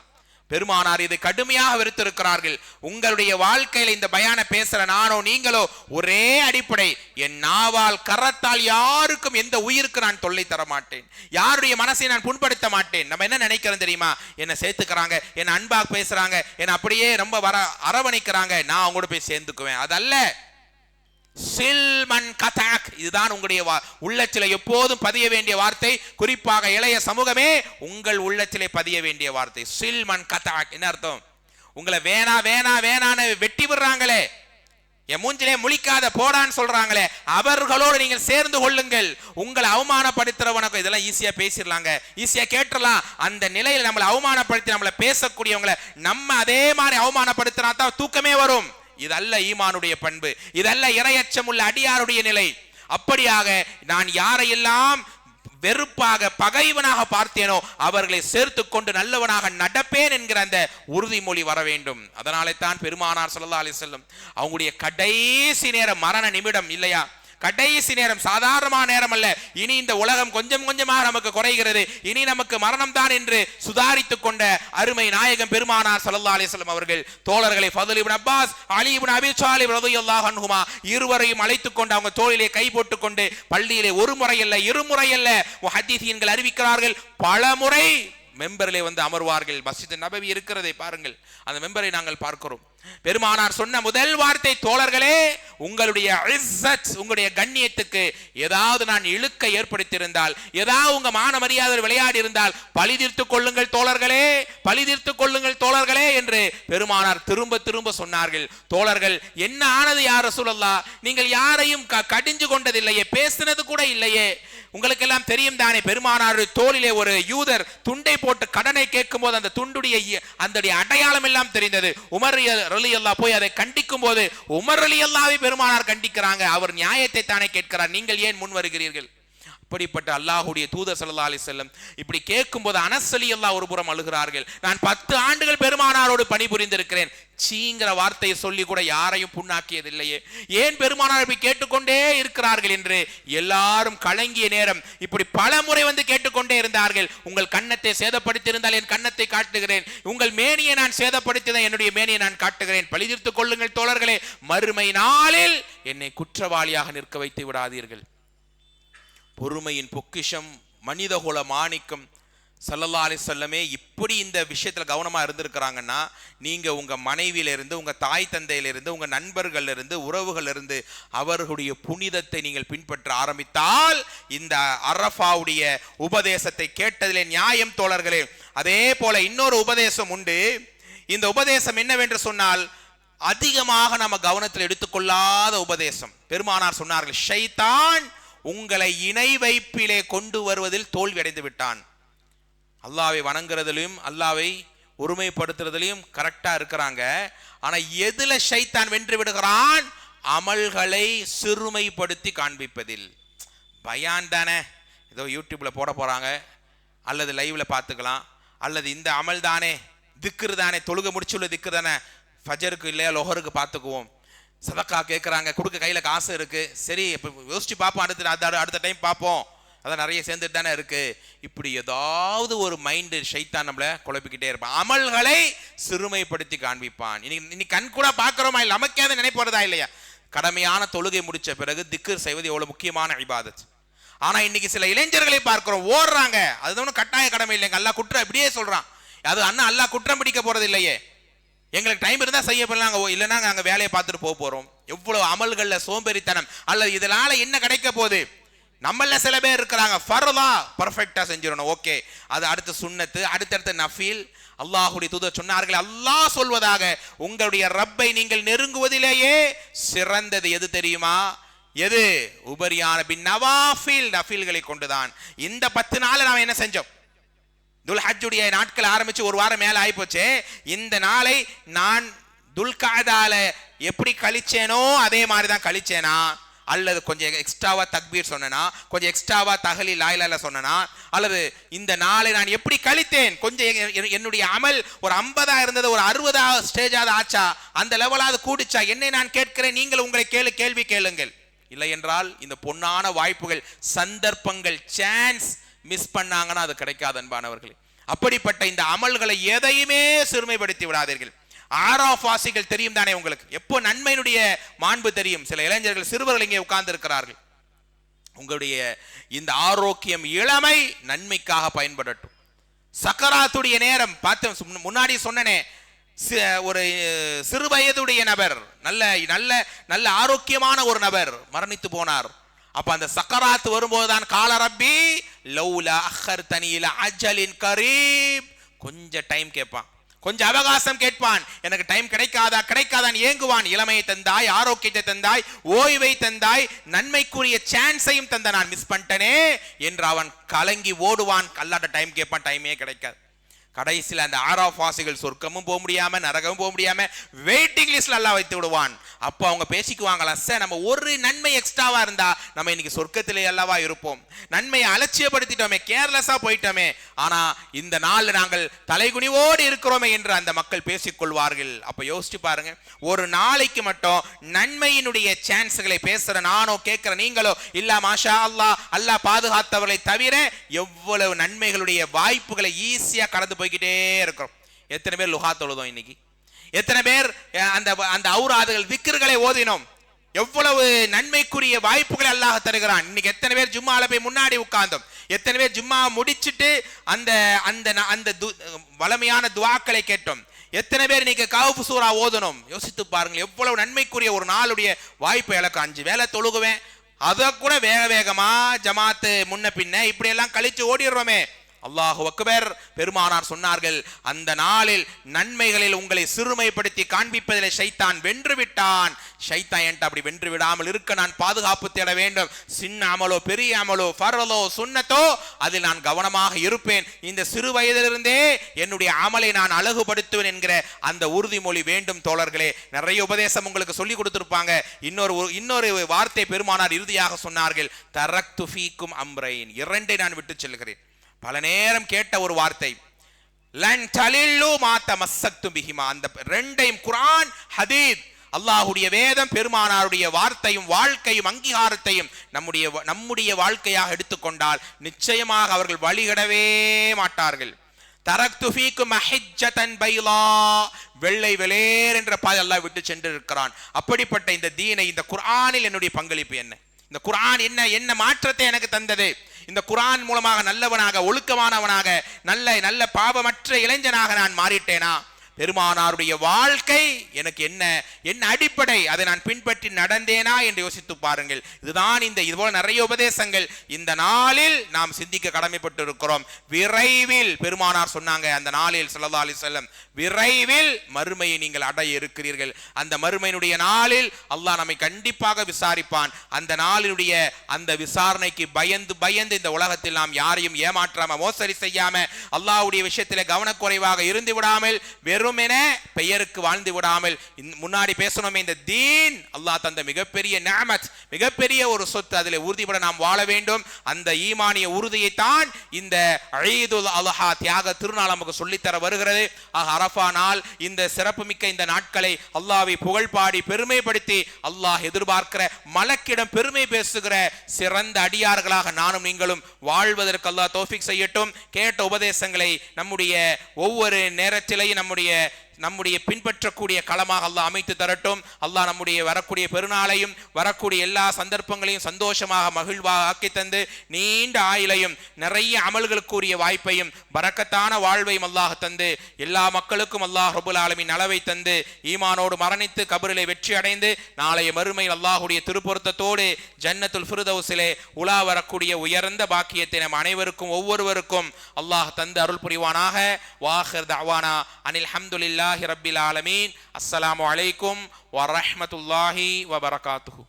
பெருமானார் இதை கடுமையாக வெறுத்திருக்கிறார்கள். உங்களுடைய வாழ்க்கையில இந்த பயான பேசுற நானோ நீங்களோ ஒரே அடிப்படை, என் நாவால் கரத்தால் யாருக்கும் எந்த உயிருக்கு நான் தொல்லை தர மாட்டேன், யாருடைய மனசை நான் புண்படுத்த மாட்டேன். நம்ம என்ன நினைக்கிறோம் தெரியுமா? என்ன சேர்த்துக்கிறாங்க, என்ன அன்பா பேசுறாங்க, என்ன அப்படியே ரொம்ப அரவணைக்கிறாங்க, நான் அவங்களோட போய் சேர்ந்துக்குவேன். அதல்ல. சில்மன் கதாக், இதுதான் உங்களுடைய உள்ளத்திலே எப்போதும் பதிய வேண்டிய வார்த்தை. குறிப்பாக இளைய சமூகமே, உங்கள் உள்ளத்திலே பதிய வேண்டிய வார்த்தை சில்மன் கதாக். என்ன அர்த்தம்? உங்களை வேணா வேணா வேணான்னு வெட்டி விடுறாங்களே, என் மூஞ்சிலே முழிக்காத போடான்னு சொல்றாங்களே, அவர்களோடு நீங்கள் சேர்ந்து கொள்ளுங்கள். உங்களை அவமானப்படுத்துறவனுக்கு இதெல்லாம் ஈஸியா பேசிடலாங்க, ஈஸியா கேட்டுடலாம். அந்த நிலையில் நம்மளை அவமானப்படுத்தி நம்மளை பேசக்கூடியவங்களை நம்ம அதே மாதிரி அவமானப்படுத்தினா தான் தூக்கமே வரும். இதல்ல ஈமானுடைய பண்பு, இதல்ல இறையச்சம் உள்ள அடியாருடைய நிலை. அப்படியாக நான் யாரையெல்லாம் வெறுப்பாக பகைவனாக பார்த்தேனோ அவர்களை சேர்த்து கொண்டு நல்லவனாக நடப்பேன் என்கிற அந்த உறுதிமொழி வர வேண்டும். அதனாலே தான் பெருமானார் ஸல்லல்லாஹு அலைஹி வஸல்லம் அவங்களுடைய கடைசி நேரம், மரண நிமிடம் இல்லையா, கடைசி நேரம் சாதாரணமான நேரம் அல்ல. இனி இந்த உலகம் கொஞ்சம் கொஞ்சமாக நமக்கு குறைகிறது, இனி நமக்கு மரணம் தான் என்று சுதாரித்துக் கொண்ட அருமை நாயகம் பெருமானார் ஸல்லல்லாஹு அலைஹி வஸல்லம் அவர்கள் தோழர்களை ஃபதுல் இப்னு அப்பாஸ், அலி இப்னு அபீ ஸாலிப் ரலியல்லாஹு அன்ஹுமா இருவரையும் அழைத்துக் கொண்டு அவங்க தோளிலே கை போட்டுக் கொண்டு பள்ளியிலே ஒரு முறை அல்ல இருமுறை அல்ல முஹத்திஸீன்கள் அறிவிக்கிறார்கள் பல முறை மெம்பரிலே வந்து அமர்வார்கள். மஸ்ஜித் நபவி இருக்கிறதை பாருங்கள், அந்த மெம்பரை நாங்கள் பார்க்கிறோம். பெருமானார் சொன்ன முதல் வார்த்தை, தோழர்களே உங்களுடைய இஸ்ஸத், உங்களுடைய கண்ணியத்துக்கு ஏதாவது நான் இழுக்க ஏற்படுத்தியிருந்தால், ஏதாவது உங்க மான மரியாதை விளையாடி இருந்தால் பழி தீர்த்துக் கொள்ளுங்கள் தோழர்களே, பழி தீர்த்துக் கொள்ளுங்கள் தோழர்களே என்று பெருமானார் திரும்ப திரும்ப சொன்னார்கள். தோழர்கள், என்ன ஆனது யா ரசூலல்லாஹ், நீங்கள் யாரையும் கடிஞ்சு கொண்டதில்லையே, பேசினது கூட இல்லையே, உங்களுக்கு எல்லாம் தெரியும் தானே பெருமானார் தோளிலே ஒரு யூதர் துண்டை போட்டு கடனை கேட்கும் போது அந்த துண்டுடைய அந்த அடையாளம் எல்லாம் தெரிந்தது. உமர் ரலியல்லாஹு போய் அதை கண்டிக்கும் போது உமர் ரலியல்லாஹு பெருமானார் கண்டிக்கிறாங்க. அவர் நியாயத்தை தானே கேட்கிறார், நீங்கள் ஏன் முன் வருகிறீர்கள்? அப்படிப்பட்ட அல்லாஹ்வுடைய தூதர் ஸல்லல்லாஹு அலைஹி வஸல்லம் இப்படி கேட்கும்போது அனஸ் ரலியல்லாஹு ஒரு புறம் அழுகிறார்கள். நான் 10 ஆண்டுகள் பெருமானாரோடு பணிபுரிந்திருக்கிறேன், சீங்கிற வார்த்தையை சொல்லி கூட யாரையும் புண்ணாக்கியதில்லையே, ஏன் பெருமானார் இப்படி கேட்டுக்கொண்டே இருக்கிறார்கள் என்று எல்லாரும் கலங்கிய நேரம் இப்படி பல முறை வந்து கேட்டுக்கொண்டே இருந்தார்கள். உங்கள் கன்னத்தை சேதப்படுத்தியிருந்தால் என் கன்னத்தை காட்டுகிறேன், உங்கள் மேனியை நான் சேதப்படுத்தினால் என்னுடைய மேனியை நான் காட்டுகிறேன், பழி தீர்த்துக் கொள்ளுங்கள் தோழர்களே, மறுமை நாளில் என்னை குற்றவாளியாக நிற்க வைத்து விடாதீர்கள். பொறுமையின் பொக்கிஷம், மனிதகுல மாணிக்கம் ஸல்லல்லாஹு அலைஹி வஸல்லமே இப்படி இந்த விஷயத்துல கவனமா இருந்திருக்கிறாங்கன்னா, நீங்க உங்க மனைவியிலிருந்து, உங்க தாய் தந்தையிலிருந்து, உங்க நண்பர்களிலிருந்து, உறவுகளிலிருந்து அவர்களுடைய புனிதத்தை நீங்கள் பின்பற்ற ஆரம்பித்தால் இந்த அரஃபாவுடைய உபதேசத்தை கேட்டதிலே நியாயம் தோழர்களே. அதே போல இன்னொரு உபதேசம் உண்டு. இந்த உபதேசம் என்னவென்று சொன்னால், அதிகமாக நம்ம கவனத்தில் எடுத்துக்கொள்ளாத உபதேசம். பெருமானார் சொன்னார்கள், ஷைத்தான் உங்களை இணை வைப்பிலே கொண்டு வருவதில் தோல்வி அடைந்து விட்டான். அல்லாஹ்வை வணங்குறதிலும் அல்லாஹ்வை ஒருமைப்படுத்துறதிலும் கரெக்டா இருக்கிறாங்க. ஆனா எதுல ஷைத்தான் வென்று விடுகிறான்? அமல்களை சிறுமைப்படுத்தி காண்பிப்பதில். பயான் தானே, ஏதோ யூடியூப்ல போட போறாங்க, அல்லது லைவ்ல பார்த்துக்கலாம், அல்லது இந்த அமல் தானே, திக்ரு தானே, தொழுகை முடிச்சுள்ள திக்ரு தானே, ஃபஜருக்கு இல்லையா லொஹருக்கு பார்த்துக்குவோம், சதக்கா கேட்குறாங்க, கொடுக்க கையில் காசு இருக்கு, சரி இப்போ யோசிச்சு பார்ப்போம், அடுத்த டைம் பார்ப்போம், அதான் நிறைய சேர்ந்துட்டு தானே இருக்கு. இப்படி ஏதாவது ஒரு மைண்டு ஷைத்தான் நம்மளை குழப்பிக்கிட்டே இருப்பான், அமல்களை சிறுமைப்படுத்தி காண்பிப்பான். இன்னைக்கு கண் கூட பார்க்குறோமா இல்லை, நமக்கே அதை நினைப்பறதா இல்லையா? கடமையான தொழுகை முடிச்ச பிறகு திக்ர் செய்வது எவ்வளவு முக்கியமான இபாதத். ஆனா இன்னைக்கு சில இளைஞர்களை பார்க்கிறோம், ஓடுறாங்க, அது ஒன்றும் கட்டாய கடமை இல்லைங்க, அல்லாஹ் குற்றம் இப்படியே சொல்றான், அது அண்ணா அல்லாஹ் குற்றம் பிடிக்க போறது இல்லையே, எங்களுக்கு டைம் இருந்தால் செய்ய போடலாம், இல்லைன்னா நாங்கள் வேலையை பார்த்துட்டு போக போகிறோம். எவ்வளோ அமல்களில் சோம்பேறித்தனம், அல்லது இதனால என்ன கிடைக்க போகுது? நம்மள சில பேர் இருக்கிறாங்க, ஃபர்லா பர்ஃபெக்டாக செஞ்சிடணும், ஓகே, அது அடுத்த சுன்னத்து, அடுத்தடுத்த நஃபீல். அல்லாஹ்வுடைய தூதர் சொன்னார்கள், அல்லாஹ் சொல்வதாக, உங்களுடைய ரப்பை நீங்கள் நெருங்குவதிலேயே சிறந்தது எது தெரியுமா? எது? உபரியான பின் நவாஃபில், நஃபீல்களை கொண்டுதான். இந்த 10 நாள் நாம் என்ன செஞ்சோம்? துல்ஹஜ்ஜுடைய நாட்கள் ஆரம்பிச்சு ஒரு வாரம் மேல ஆயிப்போச்சு. இந்த நாளை நான் துல்காதால எப்படி கழிச்சேனோ அதே மாதிரி தான் கழிச்சேனா, அல்லது கொஞ்சம் எக்ஸ்ட்ராவா தக்பீர் சொன்னனா, கொஞ்சம் எக்ஸ்ட்ராவா தஹலீல் லா இலாஹ இல்லல்லாஹ் சொன்னனா, அல்லது இந்த நாளை நான் எப்படி கழித்தேன், கொஞ்சம் என்னுடைய அமல் ஒரு 50 இருந்தது ஒரு 60 ஸ்டேஜாவது ஆச்சா, அந்த லெவலாவது கூடிச்சா, என்னை நான் கேட்கிறேன், நீங்கள் உங்களை கேள்வி கேளுங்கள். இல்லை என்றால் இந்த பொன்னான வாய்ப்புகள், சந்தர்ப்பங்கள், சான்ஸ் மிஸ் பண்ணாங்கன்னா அது கிடைக்காது அன்பானவர்களே. அப்படிப்பட்ட இந்த அமல்களை எதையுமே சிறுமைப்படுத்தி விடாதீர்கள். ஆராஃபாசிகள் தெரியும் தானே உங்களுக்கு, எப்போ நன்மையினுடைய மாண்பு தெரியும். சில இளைஞர்கள், சிறுவர்கள் இங்கே உட்கார்ந்து இருக்கிறார்கள். உங்களுடைய இந்த ஆரோக்கியம், இளமை நன்மைக்காக பயன்படட்டும். சக்கராத்துடைய நேரம் பார்த்து முன்னாடி சொன்னனே, ஒரு சிறு வயதுடைய நபர், நல்ல நல்ல நல்ல ஆரோக்கியமான ஒரு நபர் மரணித்து போனார். அப்ப அந்த சக்கராத் வரும்போதுதான் கால ரப்பி லௌலா அஹர்தனி இலா அஜலின் கரீப், கொஞ்சம் டைம் கேட்பான், கொஞ்சம் அவகாசம் கேட்பான், எனக்கு டைம் கிடைக்காதான் ஏங்குவான். இளமையை தந்தாய், ஆரோக்கியத்தை தந்தாய், ஓய்வை தந்தாய், நன்மைக்குரிய சான்ஸையும் தந்த, நான் மிஸ் பண்ணிட்டனே என்று அவன் கலங்கி ஓடுவான். அல்லாஹ்ட்ட டைம் கேட்பான், டைமே கிடைக்காது. கடைசியில் அந்த ஆராஃப் வாசிகள் சொர்க்கமும் போக முடியாம நரகமும் போக முடியாம வெயிட்டிங் லிஸ்ட்ல அல்லாஹ் வைத்து விடுவான். அப்போ அவங்க பேசிக்குவாங்களா, சார் நம்ம ஒரு நன்மை எக்ஸ்ட்ராவா இருந்தா நம்ம இன்னைக்கு சொர்க்கத்திலே அல்லவா இருப்போம், நன்மையை அலட்சியப்படுத்திட்டோமே, கேர்லெஸ்ஸா போயிட்டோமே, ஆனா இந்த நாள் நாங்கள் தலைகுனிவோடு இருக்கிறோமே என்று அந்த மக்கள் பேசிக்கொள்வார்கள். அப்ப யோசிச்சு பாருங்க, ஒரு நாளைக்கு மட்டும் நன்மையினுடைய சான்ஸ்களை பேசுற நானோ கேட்கிற நீங்களோ இல்ல மாஷா அல்லாஹ் அல்லாஹ் பாதுகாத்தவர்களை தவிர எவ்வளவு நன்மைகளுடைய வாய்ப்புகளை ஈஸியா கடந்து போய்கிட்டே இருக்கிறோம். எத்தனை பேர் லுஹா தொழுதோம் இன்னைக்கு, எத்தனை பேர் அந்த அந்த ஔராதுகள் திக்ர்களை ஓதினோம், எவ்வளவு நன்மைக்குரிய வாய்ப்புகளை அல்லாஹ் தருகிறான். இன்னைக்கு எத்தனை பேர் ஜும்மால போய் முன்னாடி உட்கார்ந்தோம், எத்தனை பேர் ஜும்மா முடிச்சிட்டு அந்த அந்த அந்த வளமையான துஆக்களை கேட்டோம், எத்தனை பேர் இன்னைக்கு கஹஃப் சூரா ஓதணும். யோசித்து பாருங்கள், எவ்வளவு நன்மைக்குரிய ஒரு நாளுடைய வாய்ப்பை இழக்க. 5 வேளை தொழுகுவேன், அதை கூட வேக வேகமா ஜமாத்து முன்ன பின்ன இப்படி எல்லாம் கழிச்சு ஓடிடுறோமே. அல்லாஹு அக்பர். பெருமானார் சொன்னார்கள், அந்த நாளில் நன்மைகளில் உங்களை சிறுமைப்படுத்தி காண்பிப்பதில் ஷைத்தான் வென்று விட்டான். ஷைத்தான் என்கிட்ட அப்படி வென்று விடாமல் இருக்க நான் பாதுகாப்பு தேட வேண்டும். சின்ன அமலோ பெரிய அமலோ ஃபர்லோ சுன்னத்தோ அதில் நான் கவனமாக இருப்பேன். இந்த சிறு வயதிலிருந்தே என்னுடைய அமலை நான் அழகுபடுத்துவேன் என்கிற அந்த உறுதிமொழி வேண்டும். தோழர்களே, நிறைய உபதேசம் உங்களுக்கு சொல்லி கொடுத்திருப்பாங்க. இன்னொரு வார்த்தை பெருமானார் இறுதியாக சொன்னார்கள், தரக்து ஃபீக்கும் அம்ரைன், 2ஐ நான் விட்டு செல்கிறேன். பல நேரம் கேட்ட ஒரு வார்த்தை, லன் தலில்லு மா தமஸ்ஸக்தும் பிஹிமா. அந்த 2ஐயும் குர்ஆன் ஹதீஸ், அல்லாஹ்வுடைய வேதம், பெருமானாருடைய வார்த்தையும் வாழ்க்கையும் அங்கீகாரத்தையும் நம்முடைய வாழ்க்கையாக எடுத்துக்கொண்டால் நிச்சயமாக அவர்கள் வழிகடவே மாட்டார்கள். தரக்து ஃபீக்கும் மஹஜ்ஜதன் பைலா, வெள்ளை வெளேர் என்ற பாதை அல்லாஹ் விட்டு சென்றிருக்கிறான். அப்படிப்பட்ட இந்த தீனை, இந்த குர்ஆனில் என்னுடைய பங்களிப்பு என்ன, இந்த குர்ஆன் என்ன மாற்றத்தை எனக்கு தந்தது, இந்த குர்ஆன் மூலமாக நல்லவனாக ஒழுக்கமானவனாக நல்ல பாவமற்ற இளைஞனாக நான் மாறிட்டேனா, பெருமானாருடைய வாழ்க்கை எனக்கு என்ன அடிப்படை, அதை நான் பின்பற்றி நடந்தேனா என்று யோசித்து பாருங்கள். இதுதான் இதுபோல நிறைய உபதேசங்கள் இந்த நாளில் நாம் சிந்திக்க கடமைப்பட்டு இருக்கிறோம். விரைவில் பெருமானார் சொன்னாங்க, அந்த நாளில் ஸல்லல்லாஹு அலைஹி வஸல்லம், விரைவில் மறுமையை நீங்கள் அடைய இருக்கிறீர்கள். அந்த மறுமையினுடைய நாளில் அல்லாஹ் நம்மை கண்டிப்பாக விசாரிப்பான். அந்த நாளினுடைய அந்த விசாரணைக்கு பயந்து இந்த உலகத்தில் நாம் யாரையும் ஏமாற்றாம மோசடி செய்யாம அல்லாஹ்வுடைய விஷயத்திலே கவனக்குறைவாக இருந்து விடாமல் வெறுமென பெயருக்கு வாழ்ந்து விடாமல், முன்னாடி பேசணுமே, இந்த தீன் அல்லாஹ் தந்த மிகப்பெரிய நிஅமத், மிகப்பெரிய ஒரு சொத்து, அதில் உறுதிபட நாம் வாழ வேண்டும். அந்த ஈமானிய உறுதியை தான் இந்த ஈதுல் அல்ஹா தியாக திருநாள் நமக்கு சொல்லித்தர வருகிறது. அரஃபா நாள், இந்த சிறப்புமிக்க இந்த நாட்களை அல்லாஹ்வை புகழ் பாடி பெருமைப்படுத்தி அல்லாஹ் எதிர்பார்க்கிற மலக்கிடம் பெருமை பேசுகிற சிறந்த அடியார்களாக நானும் நீங்களும் வாழ்வதற்கு அல்லாஹ் தௌஃபீக் செய்யட்டும். கேட்ட உபதேசங்களை நம்முடைய ஒவ்வொரு நேரத்திலேயும் நம்முடைய பின்பற்றக்கூடிய களமாக அல்லாஹ் அமைத்து தரட்டும். அல்லாஹ் நம்முடைய வரக்கூடிய பெருநாளையும் வரக்கூடிய எல்லா சந்தர்ப்பங்களையும் சந்தோஷமாக மகிழ்வாக ஆக்கி தந்து நீண்ட ஆயுளையும் நிறைய அமல்களுக்குரிய வாய்ப்பையும் பரக்கத்தான வாழ்வையும் அல்லாஹ் தந்து எல்லா மக்களுக்கும் அல்லாஹ் ரப்புல் ஆலமீன் நலவை தந்து ஈமானோடு மரணித்து கபரிலே வெற்றி அடைந்து நாளைய மறுமையில் அல்லாஹ்வுடைய திருப்பொருத்தத்தோடு ஜன்னத்துல் ஃபிர்தௌஸிலே உலா வரக்கூடிய உயர்ந்த பாக்கியத்தை நம் அனைவருக்கும் ஒவ்வொருவருக்கும் அல்லாஹ் தந்து அருள் புரிவானாக. வாஹிர் தஅவானா அனில் ஹம்துலில்லாஹி ரப்பில் ஆலமீன். அஸ்ஸலாமு அலைக்கும் வரஹ்மத்துல்லாஹி வபரகாத்துஹு.